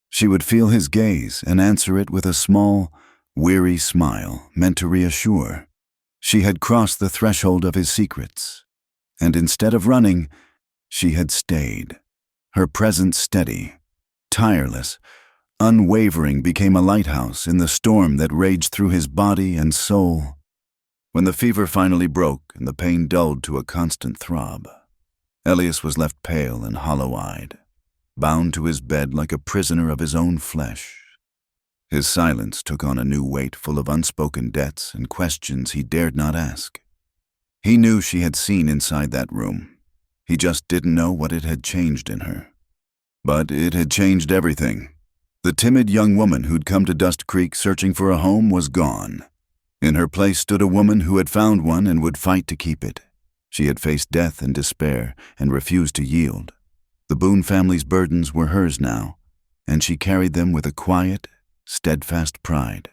She would feel his gaze and answer it with a small, weary smile meant to reassure. She had crossed the threshold of his secrets, and instead of running, she had stayed. Her presence steady, tireless, unwavering, became a lighthouse in the storm that raged through his body and soul. When the fever finally broke and the pain dulled to a constant throb, Elias was left pale and hollow-eyed, bound to his bed like a prisoner of his own flesh. His silence took on a new weight full of unspoken debts and questions he dared not ask. He knew she had seen inside that room. He just didn't know what it had changed in her. But it had changed everything. The timid young woman who'd come to Dust Creek searching for a home was gone. In her place stood a woman who had found one and would fight to keep it. She had faced death and despair and refused to yield. The Boone family's burdens were hers now, and she carried them with a quiet, steadfast pride.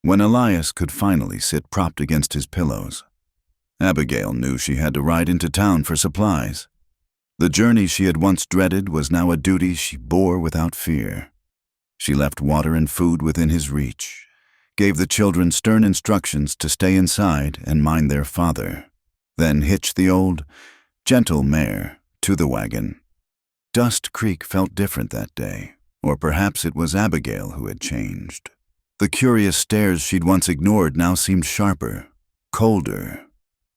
When Elias could finally sit propped against his pillows, Abigail knew she had to ride into town for supplies. The journey she had once dreaded was now a duty she bore without fear. She left water and food within his reach, gave the children stern instructions to stay inside and mind their father, then hitched the old, gentle mare to the wagon. Dust Creek felt different that day, or perhaps it was Abigail who had changed. The curious stares she'd once ignored now seemed sharper, colder.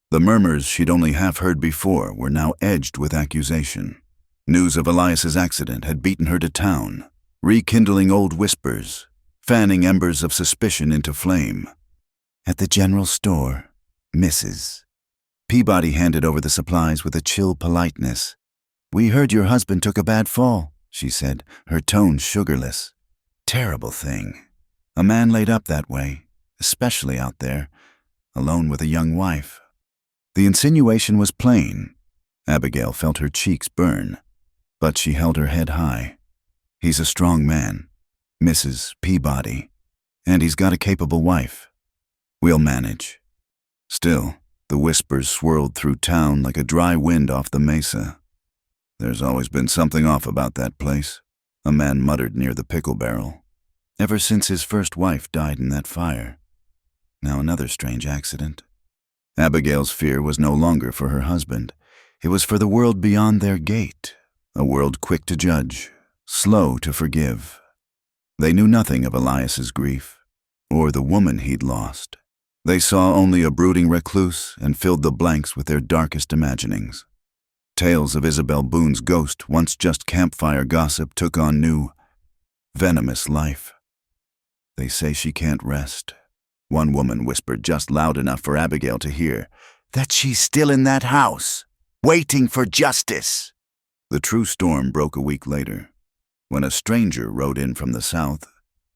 The murmurs she'd only half heard before were now edged with accusation. News of Elias's accident had beaten her to town, rekindling old whispers, fanning embers of suspicion into flame. At the general store, Mrs. Peabody handed over the supplies with a chill politeness. "We heard your husband took a bad fall," she said, her tone sugarless. Terrible thing. A man laid up that way, especially out there, alone with a young wife. The insinuation was plain. Abigail felt her cheeks burn, but she held her head high. He's a strong man, Mrs. Peabody, and he's got a capable wife. We'll manage. Still, the whispers swirled through town like a dry wind off the mesa. "There's always been something off about that place," a man muttered near the pickle barrel. Ever since his first wife died in that fire. Now another strange accident. Abigail's fear was no longer for her husband. It was for the world beyond their gate, a world quick to judge, slow to forgive. They knew nothing of Elias's grief, or the woman he'd lost. They saw only a brooding recluse and filled the blanks with their darkest imaginings. Tales of Isabel Boone's ghost, once just campfire gossip, took on new, venomous life. "They say she can't rest," one woman whispered just loud enough for Abigail to hear, "that she's still in that house, waiting for justice." The true storm broke a week later, when a stranger rode in from the south.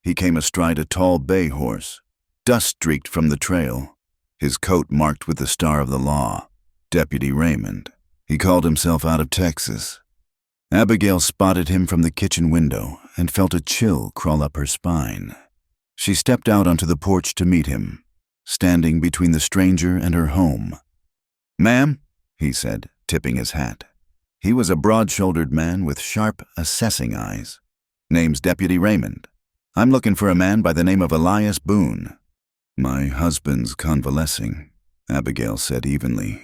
He came astride a tall bay horse, dust-streaked from the trail, his coat marked with the star of the law, Deputy Raymond. He called himself out of Texas. Abigail spotted him from the kitchen window and felt a chill crawl up her spine. She stepped out onto the porch to meet him, standing between the stranger and her home. "Ma'am," he said, tipping his hat. He was a broad-shouldered man with sharp, assessing eyes. "Name's Deputy Raymond. I'm looking for a man by the name of Elias Boone." "My husband's convalescing," Abigail said evenly.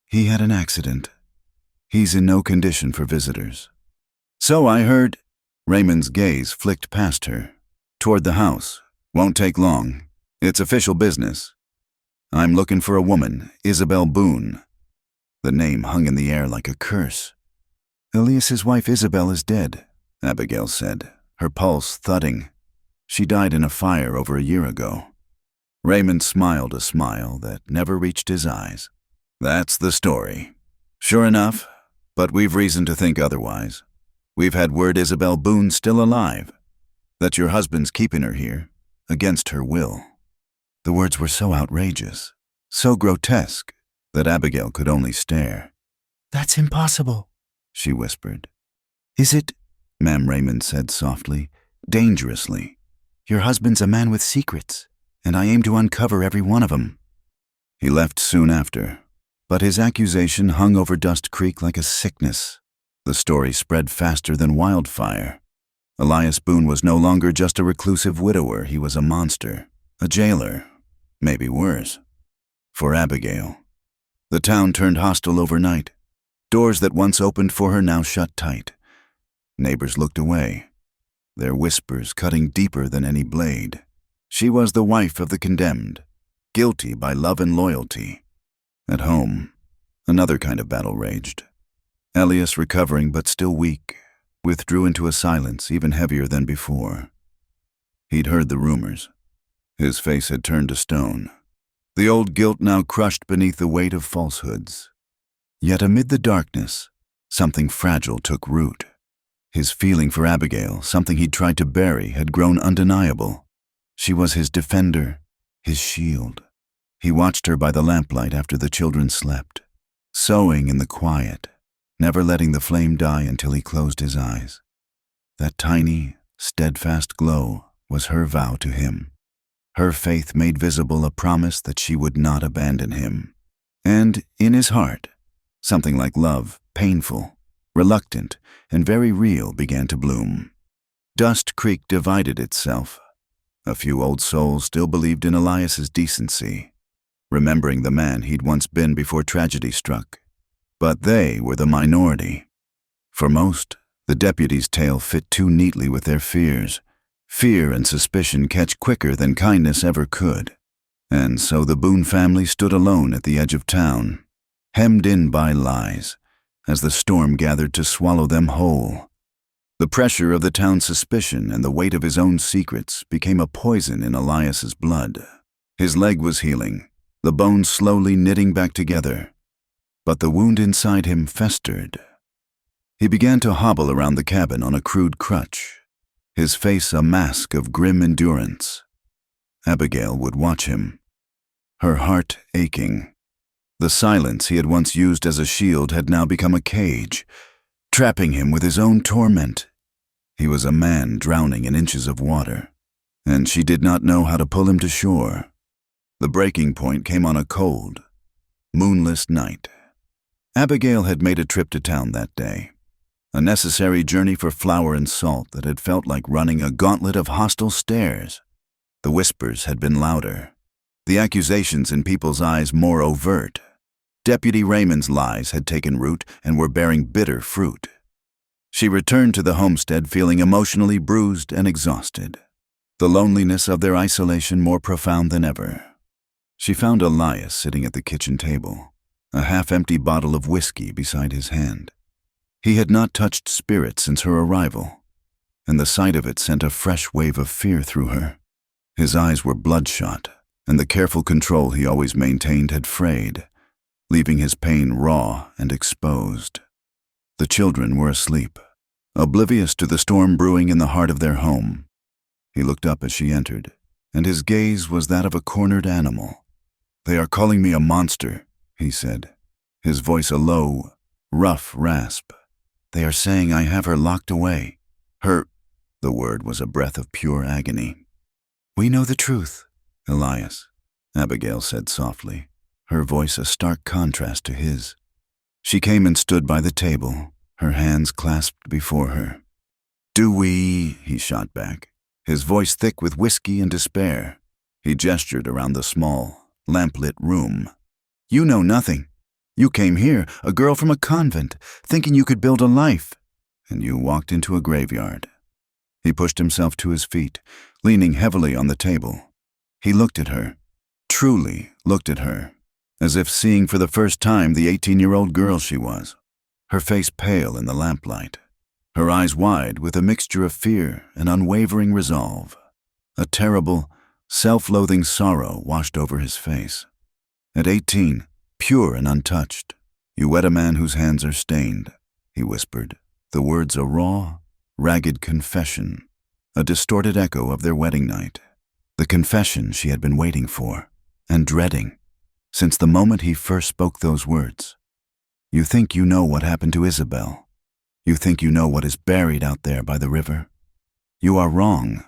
"He had an accident. He's in no condition for visitors." "So I heard." Raymond's gaze flicked past her, toward the house. Won't take long. It's official business. I'm looking for a woman, Isabel Boone. The name hung in the air like a curse. Elias's wife Isabel is dead, Abigail said, her pulse thudding. She died in a fire over a year ago. Raymond smiled a smile that never reached his eyes. That's the story. Sure enough, but we've reason to think otherwise. We've had word Isabel Boone's still alive, that your husband's keeping her here, against her will. The words were so outrageous, so grotesque, that Abigail could only stare. That's impossible, she whispered. Is it? Ma'am Raymond said softly, dangerously. Your husband's a man with secrets, and I aim to uncover every one of them. He left soon after, but his accusation hung over Dust Creek like a sickness. The story spread faster than wildfire. Elias Boone was no longer just a reclusive widower, he was a monster, a jailer, maybe worse. For Abigail. The town turned hostile overnight. Doors that once opened for her now shut tight. Neighbors looked away, their whispers cutting deeper than any blade. She was the wife of the condemned, guilty by love and loyalty. At home, another kind of battle raged. Elias, recovering but still weak, withdrew into a silence even heavier than before. He'd heard the rumors. His face had turned to stone, the old guilt now crushed beneath the weight of falsehoods. Yet amid the darkness, something fragile took root. His feeling for Abigail, something he'd tried to bury, had grown undeniable. She was his defender, his shield. He watched her by the lamplight after the children slept, sewing in the quiet, never letting the flame die until he closed his eyes. That tiny, steadfast glow was her vow to him. Her faith made visible a promise that she would not abandon him. And in his heart, something like love, painful, reluctant, and very real, began to bloom. Dust Creek divided itself. A few old souls still believed in Elias's decency, remembering the man he'd once been before tragedy struck. But they were the minority. For most, the deputy's tale fit too neatly with their fears. Fear and suspicion catch quicker than kindness ever could. And so the Boone family stood alone at the edge of town, hemmed in by lies, as the storm gathered to swallow them whole. The pressure of the town's suspicion and the weight of his own secrets became a poison in Elias's blood. His leg was healing, the bones slowly knitting back together. But the wound inside him festered. He began to hobble around the cabin on a crude crutch, his face a mask of grim endurance. Abigail would watch him, her heart aching. The silence he had once used as a shield had now become a cage, trapping him with his own torment. He was a man drowning in inches of water, and she did not know how to pull him to shore. The breaking point came on a cold, moonless night. Abigail had made a trip to town that day, a necessary journey for flour and salt that had felt like running a gauntlet of hostile stares. The whispers had been louder, the accusations in people's eyes more overt. Deputy Raymond's lies had taken root and were bearing bitter fruit. She returned to the homestead feeling emotionally bruised and exhausted, the loneliness of their isolation more profound than ever. She found Elias sitting at the kitchen table, a half-empty bottle of whiskey beside his hand. He had not touched spirit since her arrival, and the sight of it sent a fresh wave of fear through her. His eyes were bloodshot, and the careful control he always maintained had frayed, leaving his pain raw and exposed. The children were asleep, oblivious to the storm brewing in the heart of their home. He looked up as she entered, and his gaze was that of a cornered animal. "They are calling me a monster," he said, his voice a low, rough rasp. "They are saying I have her locked away. Her—" the word was a breath of pure agony. "We know the truth, Elias," Abigail said softly, her voice a stark contrast to his. She came and stood by the table, her hands clasped before her. "Do we?" he shot back, his voice thick with whiskey and despair. He gestured around the small, lamp-lit room. "You know nothing. You came here, a girl from a convent, thinking you could build a life, and you walked into a graveyard." He pushed himself to his feet, leaning heavily on the table. He looked at her, truly looked at her, as if seeing for the first time the 18-year-old girl she was, her face pale in the lamplight, her eyes wide with a mixture of fear and unwavering resolve. A terrible, self-loathing sorrow washed over his face. At 18, pure and untouched, you wed a man whose hands are stained, he whispered, the words a raw, ragged confession, a distorted echo of their wedding night. The confession she had been waiting for and dreading since the moment he first spoke those words. You think you know what happened to Isabel. You think you know what is buried out there by the river. You are wrong.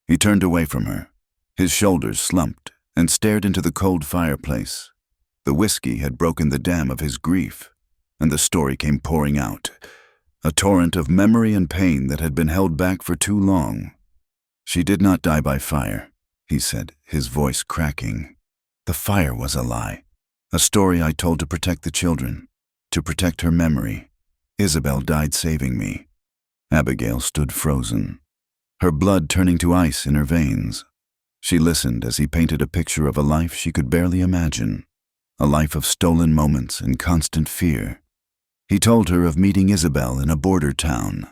He turned away from her. His shoulders slumped and stared into the cold fireplace. The whiskey had broken the dam of his grief, and the story came pouring out, a torrent of memory and pain that had been held back for too long. She did not die by fire, he said, his voice cracking. The fire was a lie, a story I told to protect the children, to protect her memory. Isabel died saving me. Abigail stood frozen, her blood turning to ice in her veins. She listened as he painted a picture of a life she could barely imagine, a life of stolen moments and constant fear. He told her of meeting Isabel in a border town,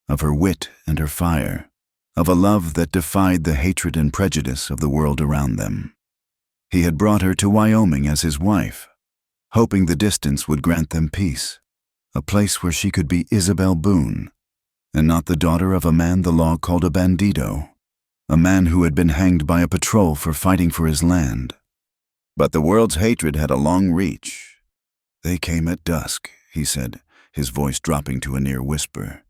of her wit and her fire, of a love that defied the hatred and prejudice of the world around them. He had brought her to Wyoming as his wife, hoping the distance would grant them peace, a place where she could be Isabel Boone, and not the daughter of a man the law called a bandito, a man who had been hanged by a patrol for fighting for his land. But the world's hatred had a long reach. They came at dusk, he said, his voice dropping to a near whisper,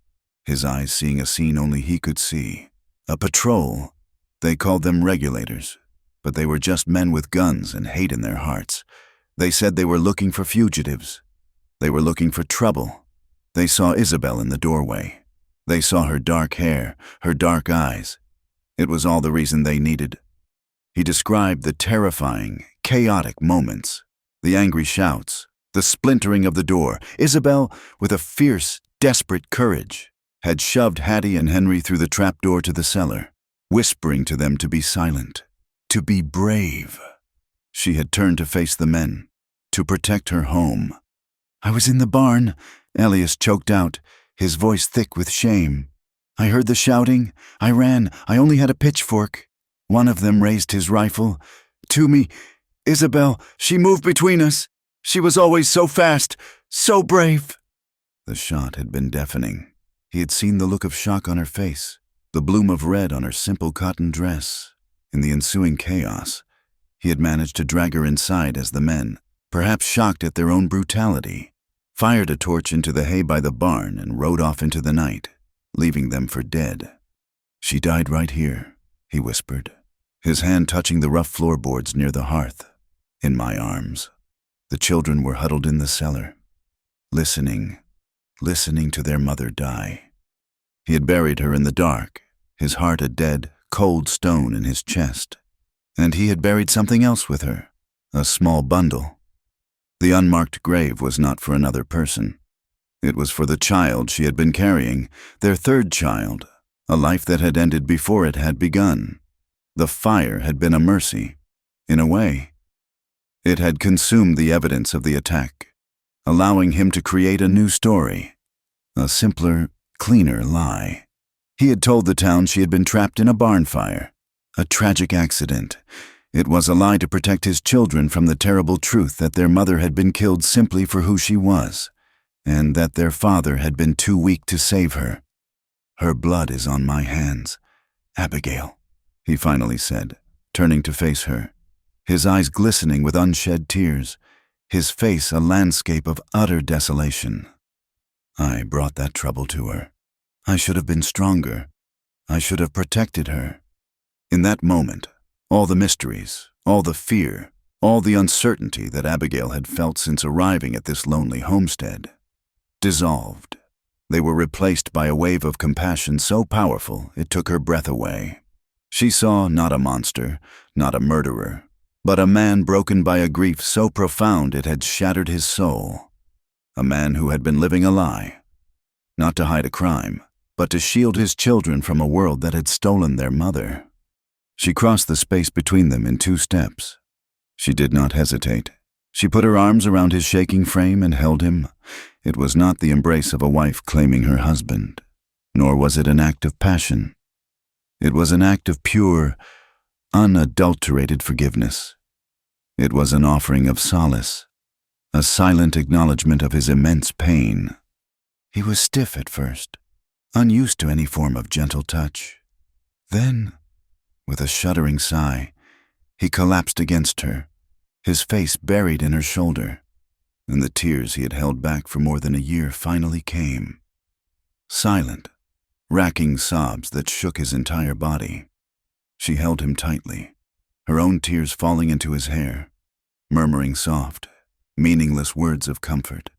his eyes seeing a scene only he could see. A patrol. They called them regulators, but they were just men with guns and hate in their hearts. They said they were looking for fugitives. They were looking for trouble. They saw Isabel in the doorway. They saw her dark hair, her dark eyes. It was all the reason they needed. He described the terrifying, chaotic moments, the angry shouts, the splintering of the door. Isabel, with a fierce, desperate courage, had shoved Hattie and Henry through the trapdoor to the cellar, whispering to them to be silent, to be brave. She had turned to face the men, to protect her home. I was in the barn, Elias choked out, his voice thick with shame. I heard the shouting. I ran. I only had a pitchfork. One of them raised his rifle. To me, Isabel, she moved between us. She was always so fast, so brave. The shot had been deafening. He had seen the look of shock on her face, the bloom of red on her simple cotton dress. In the ensuing chaos, he had managed to drag her inside as the men, perhaps shocked at their own brutality, fired a torch into the hay by the barn and rode off into the night, leaving them for dead. She died right here, he whispered, his hand touching the rough floorboards near the hearth, in my arms. The children were huddled in the cellar, listening to their mother die. He had buried her in the dark, his heart a dead, cold stone in his chest. And he had buried something else with her, a small bundle. The unmarked grave was not for another person. It was for the child she had been carrying, their third child, a life that had ended before it had begun. The fire had been a mercy, in a way. It had consumed the evidence of the attack, allowing him to create a new story, a simpler, cleaner lie. He had told the town she had been trapped in a barn fire, a tragic accident. It was a lie to protect his children from the terrible truth that their mother had been killed simply for who she was, and that their father had been too weak to save her. Her blood is on my hands, Abigail, he finally said, turning to face her, his eyes glistening with unshed tears, his face a landscape of utter desolation. I brought that trouble to her. I should have been stronger. I should have protected her. In that moment, all the mysteries, all the fear, all the uncertainty that Abigail had felt since arriving at this lonely homestead, dissolved. They were replaced by a wave of compassion so powerful it took her breath away. She saw not a monster, not a murderer, but a man broken by a grief so profound it had shattered his soul. A man who had been living a lie, not to hide a crime, but to shield his children from a world that had stolen their mother. She crossed the space between them in 2 steps. She did not hesitate. She put her arms around his shaking frame and held him. It was not the embrace of a wife claiming her husband, nor was it an act of passion. It was an act of pure, unadulterated forgiveness. It was an offering of solace, a silent acknowledgement of his immense pain. He was stiff at first, unused to any form of gentle touch. Then, with a shuddering sigh, he collapsed against her, his face buried in her shoulder, and the tears he had held back for more than a year finally came. Silent, racking sobs that shook his entire body. She held him tightly, her own tears falling into his hair, murmuring soft, meaningless words of comfort.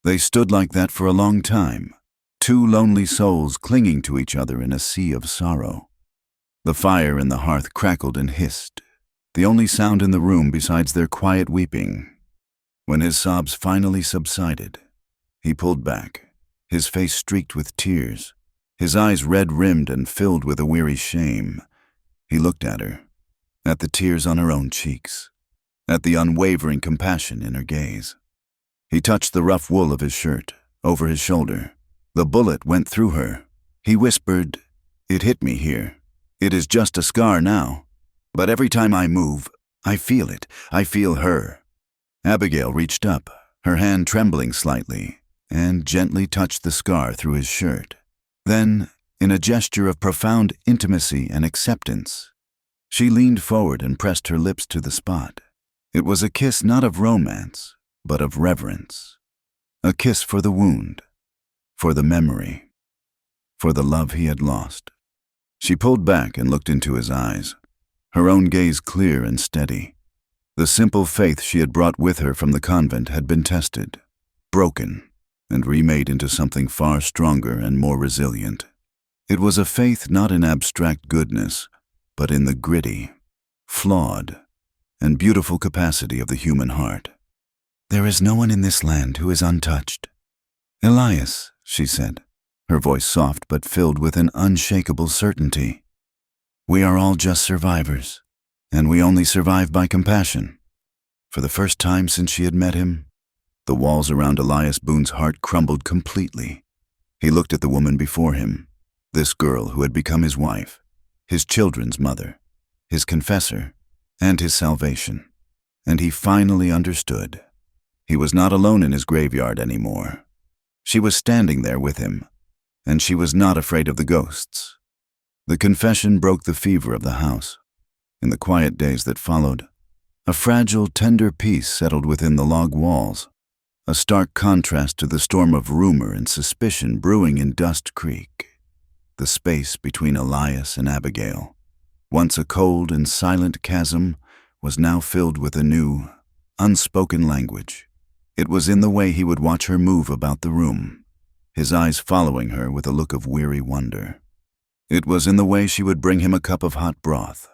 They stood like that for a long time, 2 lonely souls clinging to each other in a sea of sorrow. The fire in the hearth crackled and hissed, the only sound in the room besides their quiet weeping. When his sobs finally subsided, he pulled back, his face streaked with tears, his eyes red-rimmed and filled with a weary shame. He looked at her, at the tears on her own cheeks, at the unwavering compassion in her gaze. He touched the rough wool of his shirt, over his shoulder. The bullet went through her. He whispered, "It hit me here. It is just a scar now. But every time I move, I feel it. I feel her." Abigail reached up, her hand trembling slightly, and gently touched the scar through his shirt. Then, in a gesture of profound intimacy and acceptance, she leaned forward and pressed her lips to the spot. It was a kiss not of romance, but of reverence. A kiss for the wound, for the memory, for the love he had lost. She pulled back and looked into his eyes, her own gaze clear and steady. The simple faith she had brought with her from the convent had been tested, broken, and remade into something far stronger and more resilient. It was a faith not in abstract goodness, but in the gritty, flawed, and beautiful capacity of the human heart. "There is no one in this land who is untouched." "Elias," she said, her voice soft but filled with an unshakable certainty. "We are all just survivors, and we only survive by compassion." For the first time since she had met him, the walls around Elias Boone's heart crumbled completely. He looked at the woman before him, this girl who had become his wife, his children's mother, his confessor, and his salvation, and he finally understood. He was not alone in his graveyard anymore. She was standing there with him, and she was not afraid of the ghosts. The confession broke the fever of the house. In the quiet days that followed, a fragile, tender peace settled within the log walls, a stark contrast to the storm of rumor and suspicion brewing in Dust Creek. The space between Elias and Abigail, once a cold and silent chasm, was now filled with a new, unspoken language. It was in the way he would watch her move about the room, his eyes following her with a look of weary wonder. It was in the way she would bring him a cup of hot broth,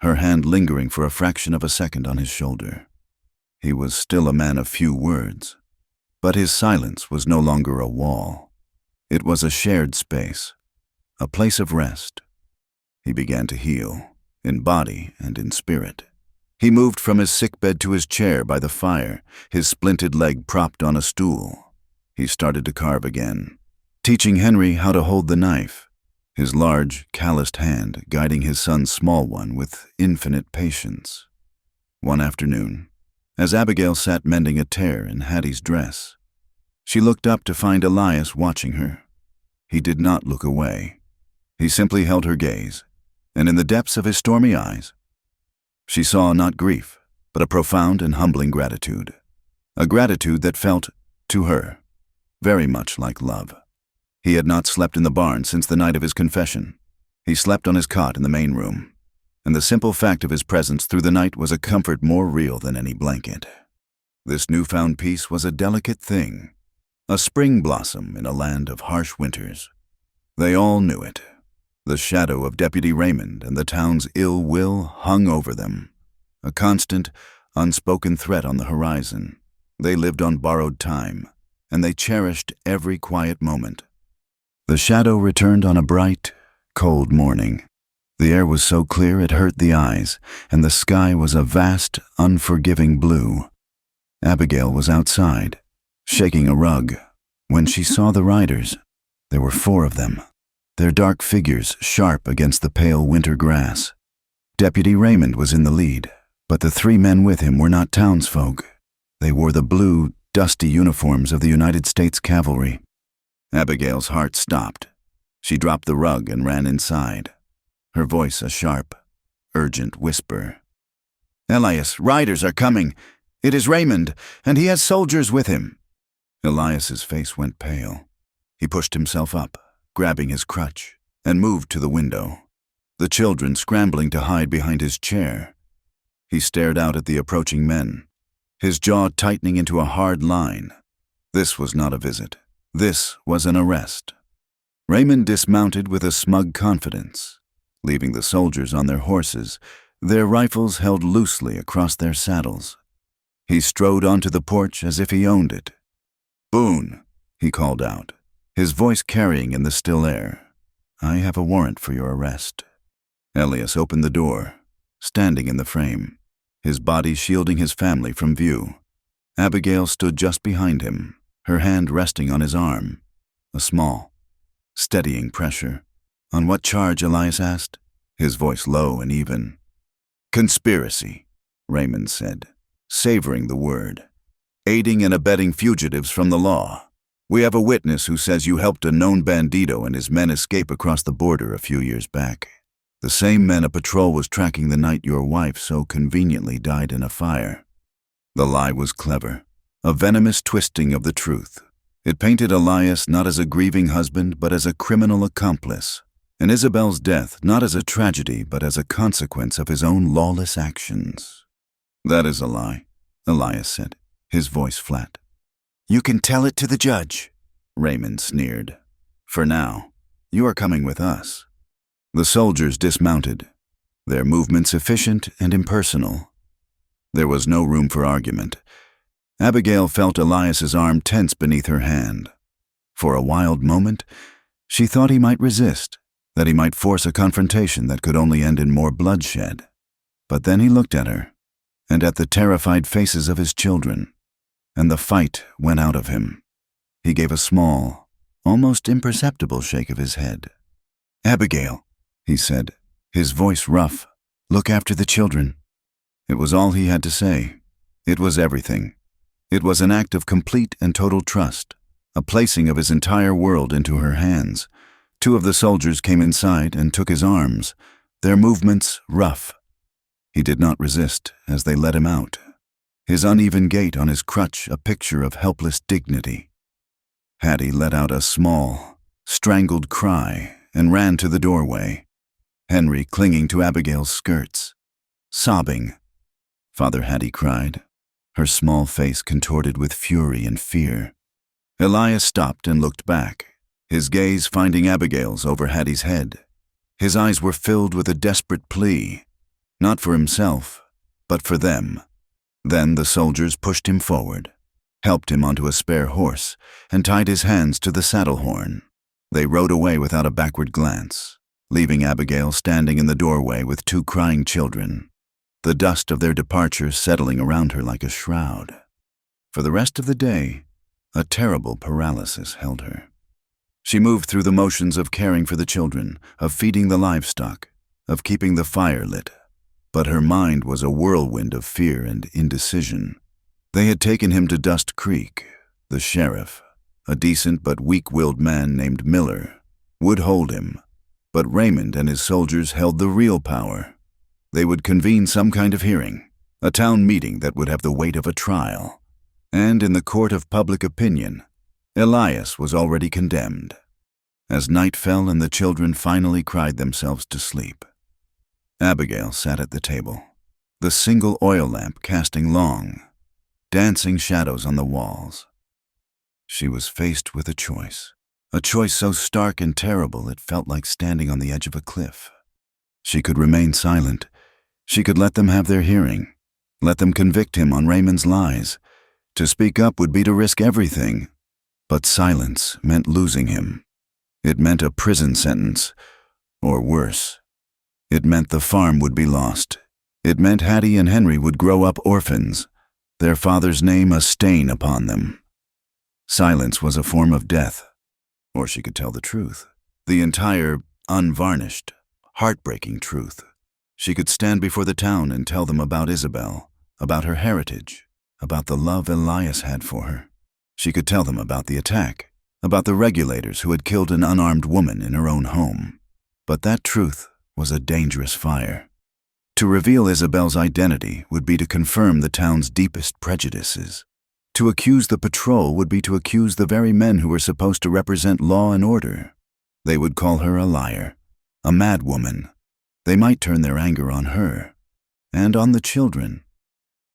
her hand lingering for a fraction of a second on his shoulder. He was still a man of few words, but his silence was no longer a wall. It was a shared space, a place of rest. He began to heal, in body and in spirit. He moved from his sickbed to his chair by the fire, his splinted leg propped on a stool. He started to carve again, teaching Henry how to hold the knife, his large, calloused hand guiding his son's small one with infinite patience. One afternoon, as Abigail sat mending a tear in Hattie's dress, she looked up to find Elias watching her. He did not look away. He simply held her gaze, and in the depths of his stormy eyes, she saw not grief, but a profound and humbling gratitude. A gratitude that felt, to her, very much like love. He had not slept in the barn since the night of his confession. He slept on his cot in the main room, and the simple fact of his presence through the night was a comfort more real than any blanket. This newfound peace was a delicate thing, a spring blossom in a land of harsh winters. They all knew it. The shadow of Deputy Raymond and the town's ill will hung over them, a constant, unspoken threat on the horizon. They lived on borrowed time, and they cherished every quiet moment. The shadow returned on a bright, cold morning. The air was so clear it hurt the eyes, and the sky was a vast, unforgiving blue. Abigail was outside, shaking a rug, when she saw the riders. There were 4 of them, their dark figures sharp against the pale winter grass. Deputy Raymond was in the lead, but the 3 men with him were not townsfolk. They wore the blue, dusty uniforms of the United States Cavalry. Abigail's heart stopped. She dropped the rug and ran inside, her voice a sharp, urgent whisper. "Elias, riders are coming. It is Raymond, and he has soldiers with him." Elias's face went pale. He pushed himself up, grabbing his crutch, and moved to the window, the children scrambling to hide behind his chair. He stared out at the approaching men, his jaw tightening into a hard line. This was not a visit. This was an arrest. Raymond dismounted with a smug confidence, leaving the soldiers on their horses, their rifles held loosely across their saddles. He strode onto the porch as if he owned it. "Boone," he called out, his voice carrying in the still air. "I have a warrant for your arrest." Elias opened the door, standing in the frame, his body shielding his family from view. Abigail stood just behind him, her hand resting on his arm, a small, steadying pressure. "On what charge?" Elias asked, his voice low and even. "Conspiracy," Raymond said, savoring the word. "Aiding and abetting fugitives from the law. We have a witness who says you helped a known bandito and his men escape across the border a few years back. The same men a patrol was tracking the night your wife so conveniently died in a fire." The lie was clever, a venomous twisting of the truth. It painted Elias not as a grieving husband but as a criminal accomplice, and Isabel's death not as a tragedy but as a consequence of his own lawless actions. "That is a lie," Elias said, his voice flat. "You can tell it to the judge," Raymond sneered. "For now, you are coming with us." The soldiers dismounted, their movements efficient and impersonal. There was no room for argument. Abigail felt Elias's arm tense beneath her hand. For a wild moment, she thought he might resist, that he might force a confrontation that could only end in more bloodshed. But then he looked at her, and at the terrified faces of his children, and the fight went out of him. He gave a small, almost imperceptible shake of his head. "Abigail," he said, his voice rough, "look after the children." It was all he had to say. It was everything. It was an act of complete and total trust, a placing of his entire world into her hands. 2 of the soldiers came inside and took his arms, their movements rough. He did not resist as they led him out, his uneven gait on his crutch a picture of helpless dignity. Hattie let out a small, strangled cry and ran to the doorway, Henry clinging to Abigail's skirts, sobbing. Father Hattie cried, her small face contorted with fury and fear. Elias stopped and looked back, his gaze finding Abigail's over Hattie's head. His eyes were filled with a desperate plea, not for himself, but for them. Then the soldiers pushed him forward, helped him onto a spare horse, and tied his hands to the saddle horn. They rode away without a backward glance, leaving Abigail standing in the doorway with 2 crying children, the dust of their departure settling around her like a shroud. For the rest of the day, a terrible paralysis held her. She moved through the motions of caring for the children, of feeding the livestock, of keeping the fire lit, but her mind was a whirlwind of fear and indecision. They had taken him to Dust Creek. The sheriff, a decent but weak-willed man named Miller, would hold him, but Raymond and his soldiers held the real power. They would convene some kind of hearing, a town meeting that would have the weight of a trial. And in the court of public opinion, Elias was already condemned. As night fell and the children finally cried themselves to sleep, Abigail sat at the table, the single oil lamp casting long, dancing shadows on the walls. She was faced with a choice so stark and terrible it felt like standing on the edge of a cliff. She could remain silent. She could let them have their hearing, let them convict him on Raymond's lies. To speak up would be to risk everything, but silence meant losing him. It meant a prison sentence, or worse. It meant the farm would be lost. It meant Hattie and Henry would grow up orphans, their father's name a stain upon them. Silence was a form of death, or she could tell the truth. The entire, unvarnished, heartbreaking truth. She could stand before the town and tell them about Isabel, about her heritage, about the love Elias had for her. She could tell them about the attack, about the regulators who had killed an unarmed woman in her own home. But that truth was a dangerous fire. To reveal Isabel's identity would be to confirm the town's deepest prejudices. To accuse the patrol would be to accuse the very men who were supposed to represent law and order. They would call her a liar, a mad woman. They might turn their anger on her, and on the children.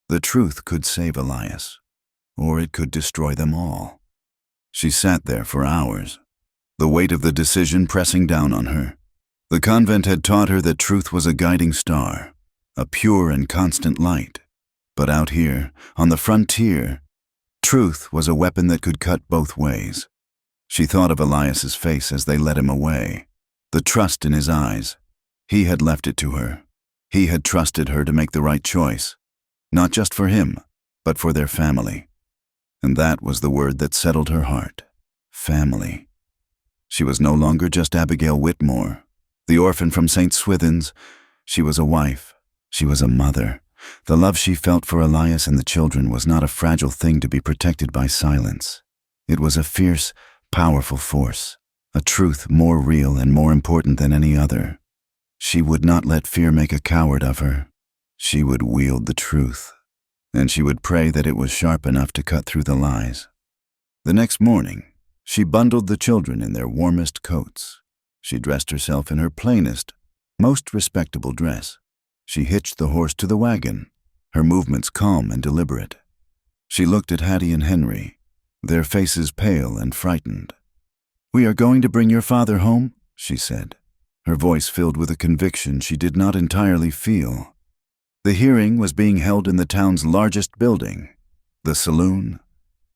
The truth could save Elias, or it could destroy them all. She sat there for hours, the weight of the decision pressing down on her. The convent had taught her that truth was a guiding star, a pure and constant light. But out here, on the frontier, truth was a weapon that could cut both ways. She thought of Elias's face as they led him away, the trust in his eyes. He had left it to her. He had trusted her to make the right choice, not just for him, but for their family. And that was the word that settled her heart. Family. She was no longer just Abigail Whitmore, the orphan from St. Swithin's. She was a wife. She was a mother. The love she felt for Elias and the children was not a fragile thing to be protected by silence. It was a fierce, powerful force, a truth more real and more important than any other. She would not let fear make a coward of her. She would wield the truth, and she would pray that it was sharp enough to cut through the lies. The next morning, she bundled the children in their warmest coats. She dressed herself in her plainest, most respectable dress. She hitched the horse to the wagon, her movements calm and deliberate. She looked at Hattie and Henry, their faces pale and frightened. "We are going to bring your father home," she said, her voice filled with a conviction she did not entirely feel. The hearing was being held in the town's largest building, the saloon,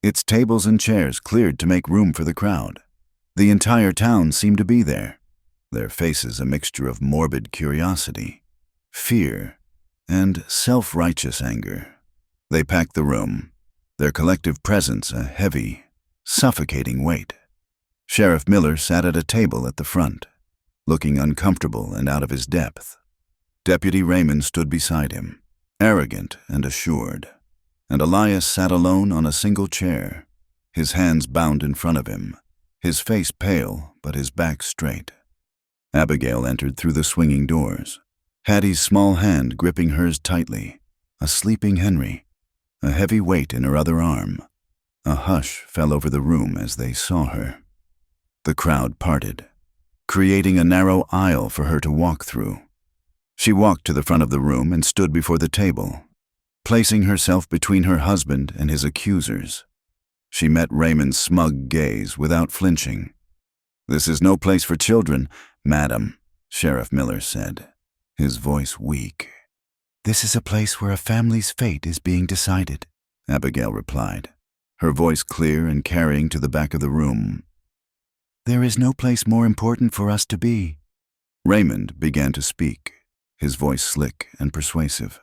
its tables and chairs cleared to make room for the crowd. The entire town seemed to be there, their faces a mixture of morbid curiosity, fear, and self-righteous anger. They packed the room, their collective presence a heavy, suffocating weight. Sheriff Miller sat at a table at the front, looking uncomfortable and out of his depth. Deputy Raymond stood beside him, arrogant and assured, and Elias sat alone on a single chair, his hands bound in front of him, his face pale but his back straight. Abigail entered through the swinging doors, Hattie's small hand gripping hers tightly, a sleeping Henry, a heavy weight in her other arm. A hush fell over the room as they saw her. The crowd parted, creating a narrow aisle for her to walk through. She walked to the front of the room and stood before the table, placing herself between her husband and his accusers. She met Raymond's smug gaze without flinching. "This is no place for children, madam," Sheriff Miller said, his voice weak. "This is a place where a family's fate is being decided," Abigail replied, her voice clear and carrying to the back of the room. "There is no place more important for us to be." Raymond began to speak, his voice slick and persuasive.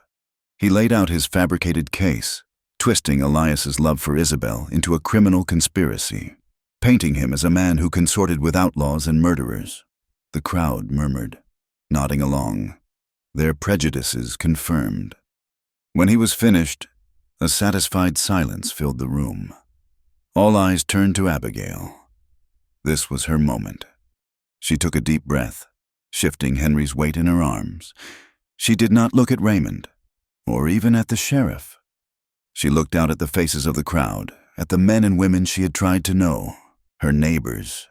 He laid out his fabricated case, twisting Elias's love for Isabel into a criminal conspiracy, painting him as a man who consorted with outlaws and murderers. The crowd murmured, nodding along, their prejudices confirmed. When he was finished, a satisfied silence filled the room. All eyes turned to Abigail. This was her moment. She took a deep breath, shifting Henry's weight in her arms. She did not look at Raymond, or even at the sheriff. She looked out at the faces of the crowd, at the men and women she had tried to know, her neighbors.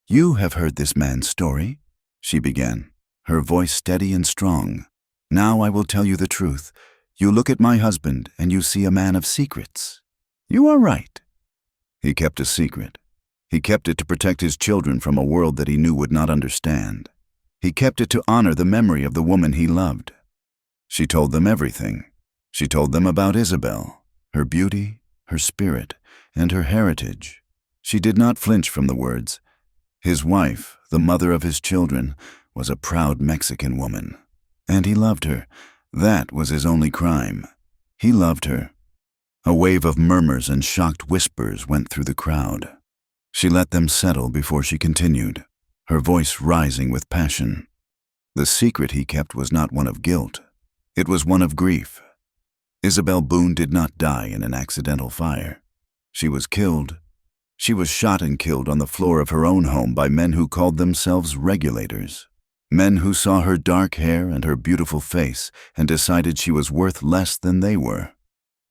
"You have heard this man's story," she began, her voice steady and strong. "Now I will tell you the truth. You look at my husband and you see a man of secrets. You are right. He kept a secret. He kept it to protect his children from a world that he knew would not understand. He kept it to honor the memory of the woman he loved." She told them everything. She told them about Isabel, her beauty, her spirit, and her heritage. She did not flinch from the words, His wife, the mother of his children, was a proud Mexican woman. And he loved her. That was his only crime. He loved her. A wave of murmurs and shocked whispers went through the crowd. She let them settle before she continued, her voice rising with passion. The secret he kept was not one of guilt. It was one of grief. Isabel Boone did not die in an accidental fire. She was killed. She was shot and killed on the floor of her own home by men who called themselves regulators. Men who saw her dark hair and her beautiful face and decided she was worth less than they were.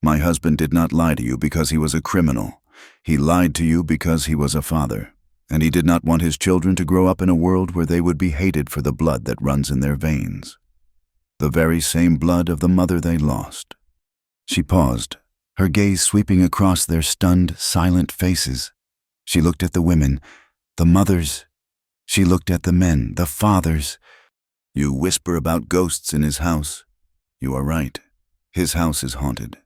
My husband did not lie to you because he was a criminal. He lied to you because he was a father, and he did not want his children to grow up in a world where they would be hated for the blood that runs in their veins. The very same blood of the mother they lost. She paused, her gaze sweeping across their stunned, silent faces. She looked at the women, the mothers. She looked at the men, the fathers. You whisper about ghosts in his house. You are right. His house is haunted.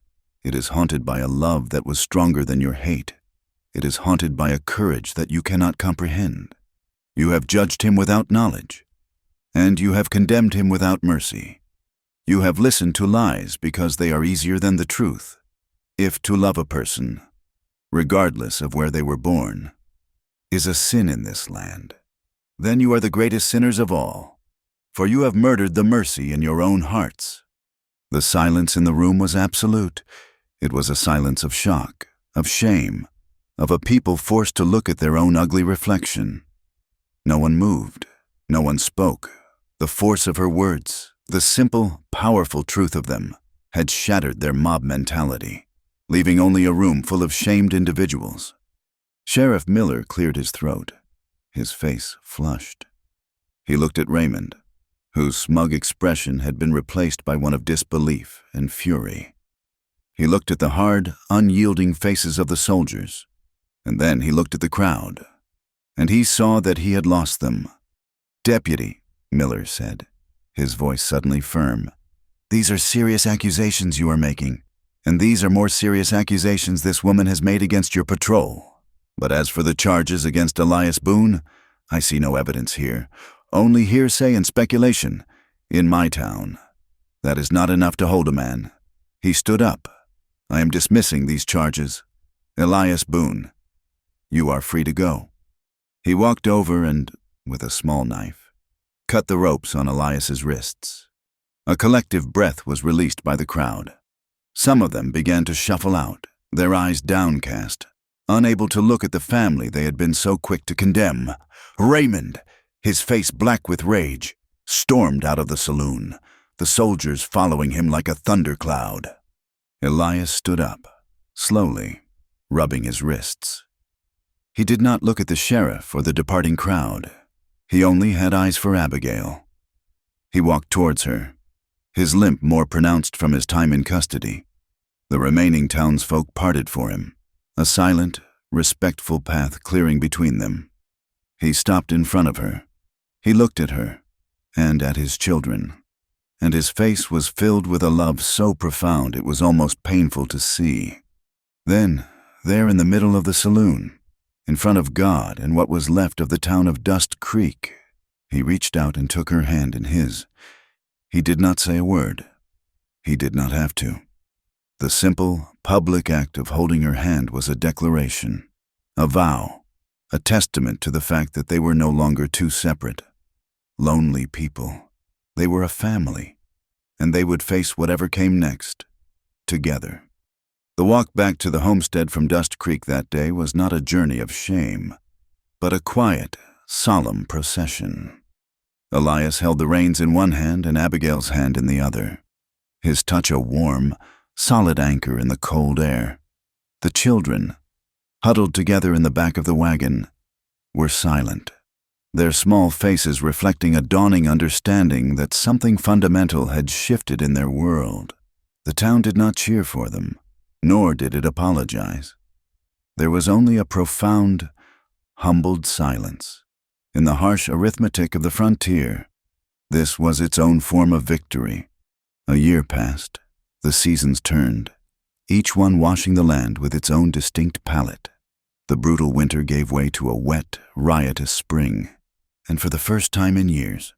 It is haunted by a love that was stronger than your hate. It is haunted by a courage that you cannot comprehend. You have judged him without knowledge, and you have condemned him without mercy. You have listened to lies because they are easier than the truth. If to love a person, regardless of where they were born, is a sin in this land, then you are the greatest sinners of all, for you have murdered the mercy in your own hearts. The silence in the room was absolute. It was a silence of shock, of shame, of a people forced to look at their own ugly reflection. No one moved. No one spoke. The force of her words, the simple, powerful truth of them, had shattered their mob mentality, leaving only a room full of shamed individuals. Sheriff Miller cleared his throat. His face flushed. He looked at Raymond, whose smug expression had been replaced by one of disbelief and fury. He looked at the hard, unyielding faces of the soldiers, and then he looked at the crowd, and he saw that he had lost them. "Deputy," Miller said, his voice suddenly firm, "these are serious accusations you are making, and these are more serious accusations this woman has made against your patrol. But as for the charges against Elias Boone, I see no evidence here, only hearsay and speculation. In my town, that is not enough to hold a man." He stood up. "I am dismissing these charges. Elias Boone, you are free to go." He walked over and, with a small knife, cut the ropes on Elias's wrists. A collective breath was released by the crowd. Some of them began to shuffle out, their eyes downcast, unable to look at the family they had been so quick to condemn. Raymond, his face black with rage, stormed out of the saloon, the soldiers following him like a thundercloud. Elias stood up, slowly, rubbing his wrists. He did not look at the sheriff or the departing crowd. He only had eyes for Abigail. He walked towards her, his limp more pronounced from his time in custody. The remaining townsfolk parted for him, a silent, respectful path clearing between them. He stopped in front of her. He looked at her, and at his children, and his face was filled with a love so profound it was almost painful to see. Then, there in the middle of the saloon, in front of God and what was left of the town of Dust Creek, he reached out and took her hand in his. He did not say a word. He did not have to. The simple, public act of holding her hand was a declaration, a vow, a testament to the fact that they were no longer two separate, lonely people. They were a family, and they would face whatever came next, together. The walk back to the homestead from Dust Creek that day was not a journey of shame, but a quiet, solemn procession. Elias held the reins in one hand and Abigail's hand in the other, his touch a warm, solid anchor in the cold air. The children, huddled together in the back of the wagon, were silent, their small faces reflecting a dawning understanding that something fundamental had shifted in their world. The town did not cheer for them, nor did it apologize. There was only a profound, humbled silence. In the harsh arithmetic of the frontier, this was its own form of victory. A year passed, the seasons turned, each one washing the land with its own distinct palette. The brutal winter gave way to a wet, riotous spring, and for the first time in years,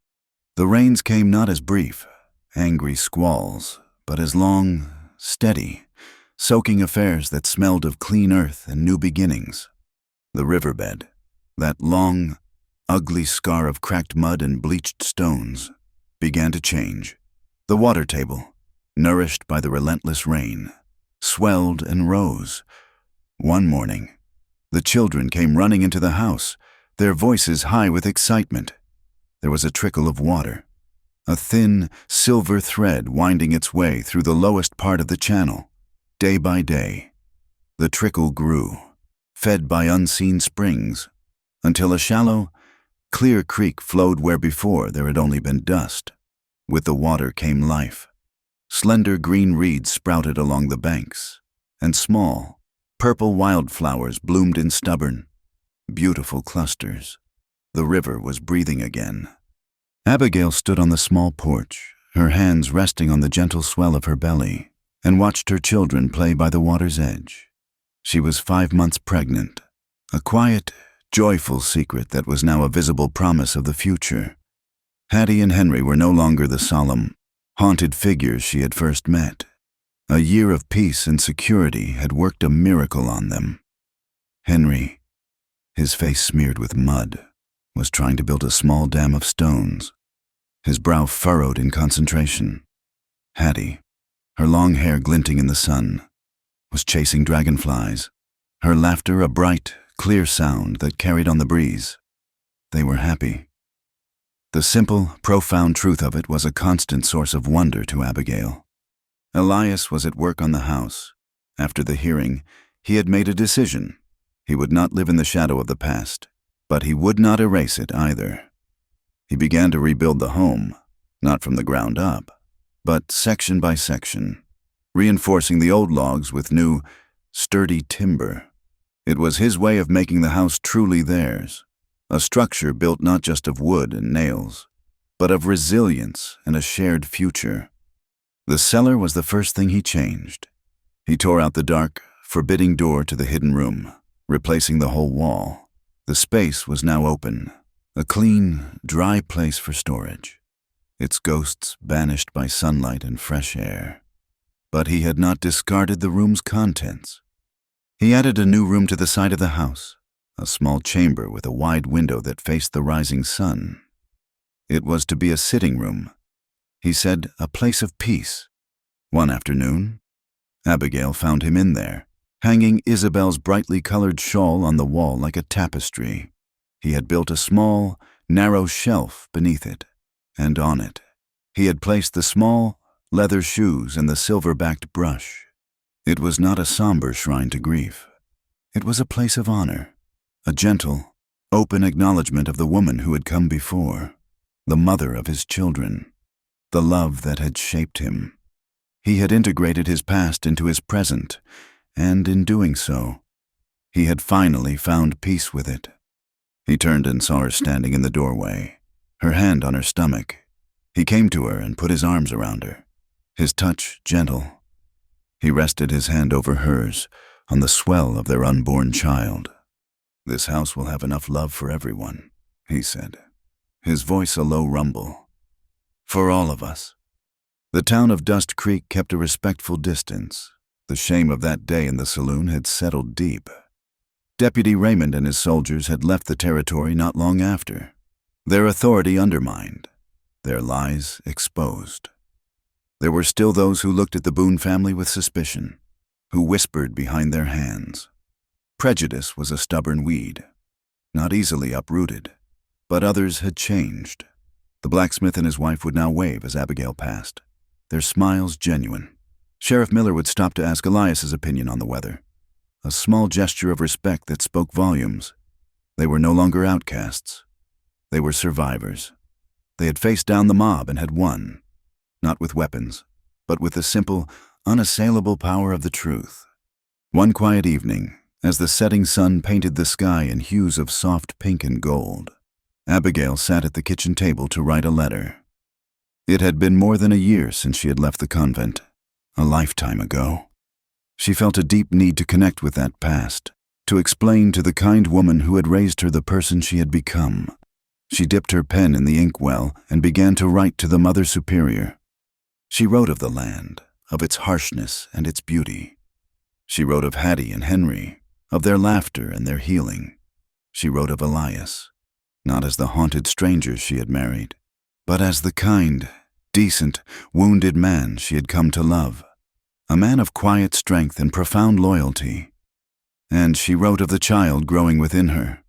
the rains came not as brief, angry squalls, but as long, steady, soaking affairs that smelled of clean earth and new beginnings. The riverbed, that long, ugly scar of cracked mud and bleached stones, began to change. The water table, nourished by the relentless rain, swelled and rose. One morning, the children came running into the house, their voices high with excitement. There was a trickle of water, a thin, silver thread winding its way through the lowest part of the channel. Day by day, the trickle grew, fed by unseen springs, until a shallow, clear creek flowed where before there had only been dust. With the water came life. Slender green reeds sprouted along the banks, and small, purple wildflowers bloomed in stubborn, beautiful clusters. The river was breathing again. Abigail stood on the small porch, her hands resting on the gentle swell of her belly, and watched her children play by the water's edge. She was 5 months pregnant, a quiet, joyful secret that was now a visible promise of the future. Hattie and Henry were no longer the solemn, haunted figures she had first met. A year of peace and security had worked a miracle on them. Henry, his face smeared with mud, was trying to build a small dam of stones, his brow furrowed in concentration. Hattie, her long hair glinting in the sun, was chasing dragonflies, her laughter a bright, clear sound that carried on the breeze. They were happy. The simple, profound truth of it was a constant source of wonder to Abigail. Elias was at work on the house. After the hearing, he had made a decision. He would not live in the shadow of the past, but he would not erase it either. He began to rebuild the home, not from the ground up, but section by section, reinforcing the old logs with new, sturdy timber. It was his way of making the house truly theirs, a structure built not just of wood and nails, but of resilience and a shared future. The cellar was the first thing he changed. He tore out the dark, forbidding door to the hidden room, replacing the whole wall. The space was now open, a clean, dry place for storage, its ghosts banished by sunlight and fresh air. But he had not discarded the room's contents. He added a new room to the side of the house, a small chamber with a wide window that faced the rising sun. It was to be a sitting room. He said, a place of peace. One afternoon, Abigail found him in there, hanging Isabel's brightly colored shawl on the wall like a tapestry. He had built a small, narrow shelf beneath it, and on it, he had placed the small, leather shoes and the silver-backed brush. It was not a somber shrine to grief. It was a place of honor, a gentle, open acknowledgement of the woman who had come before, the mother of his children, the love that had shaped him. He had integrated his past into his present, and in doing so, he had finally found peace with it. He turned and saw her standing in the doorway, her hand on her stomach. He came to her and put his arms around her, his touch gentle. He rested his hand over hers on the swell of their unborn child. "This house will have enough love for everyone," he said, his voice a low rumble. "For all of us." The town of Dust Creek kept a respectful distance. The shame of that day in the saloon had settled deep. Deputy Raymond and his soldiers had left the territory not long after, their authority undermined, their lies exposed. There were still those who looked at the Boone family with suspicion, who whispered behind their hands. Prejudice was a stubborn weed, not easily uprooted, but others had changed. The blacksmith and his wife would now wave as Abigail passed, their smiles genuine. Sheriff Miller would stop to ask Elias's opinion on the weather, a small gesture of respect that spoke volumes. They were no longer outcasts. They were survivors. They had faced down the mob and had won, not with weapons, but with the simple, unassailable power of the truth. One quiet evening, as the setting sun painted the sky in hues of soft pink and gold, Abigail sat at the kitchen table to write a letter. It had been more than a year since she had left the convent, a lifetime ago. She felt a deep need to connect with that past, to explain to the kind woman who had raised her the person she had become. She dipped her pen in the inkwell and began to write to the Mother Superior. She wrote of the land, of its harshness and its beauty. She wrote of Hattie and Henry, of their laughter and their healing. She wrote of Elias, not as the haunted stranger she had married, but as the kind, decent, wounded man she had come to love, a man of quiet strength and profound loyalty. And she wrote of the child growing within her,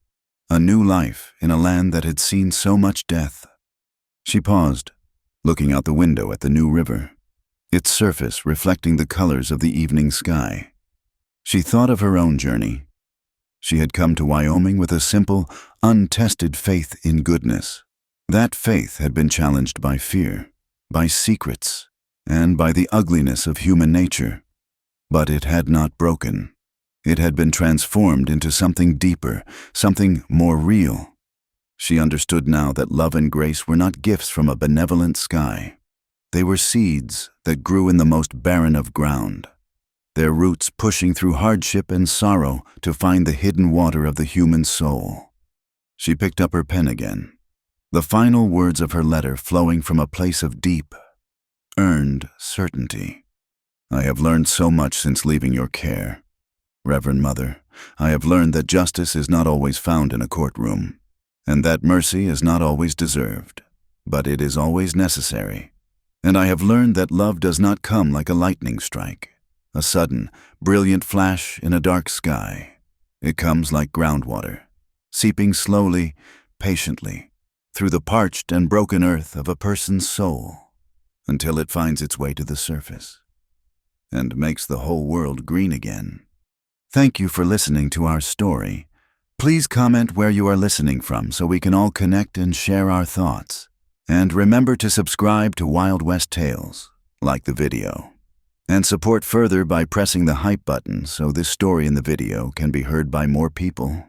a new life in a land that had seen so much death. She paused, looking out the window at the new river, its surface reflecting the colors of the evening sky. She thought of her own journey. She had come to Wyoming with a simple, untested faith in goodness. That faith had been challenged by fear, by secrets, and by the ugliness of human nature. But it had not broken. It had been transformed into something deeper, something more real. She understood now that love and grace were not gifts from a benevolent sky. They were seeds that grew in the most barren of ground, their roots pushing through hardship and sorrow to find the hidden water of the human soul. She picked up her pen again, the final words of her letter flowing from a place of deep, earned certainty. I have learned so much since leaving your care. Reverend Mother, I have learned that justice is not always found in a courtroom, and that mercy is not always deserved, but it is always necessary. And I have learned that love does not come like a lightning strike, a sudden, brilliant flash in a dark sky. It comes like groundwater, seeping slowly, patiently, through the parched and broken earth of a person's soul, until it finds its way to the surface, and makes the whole world green again. Thank you for listening to our story. Please comment where you are listening from so we can all connect and share our thoughts. And remember to subscribe to Wild West Tales, like the video, and support further by pressing the hype button so this story in the video can be heard by more people.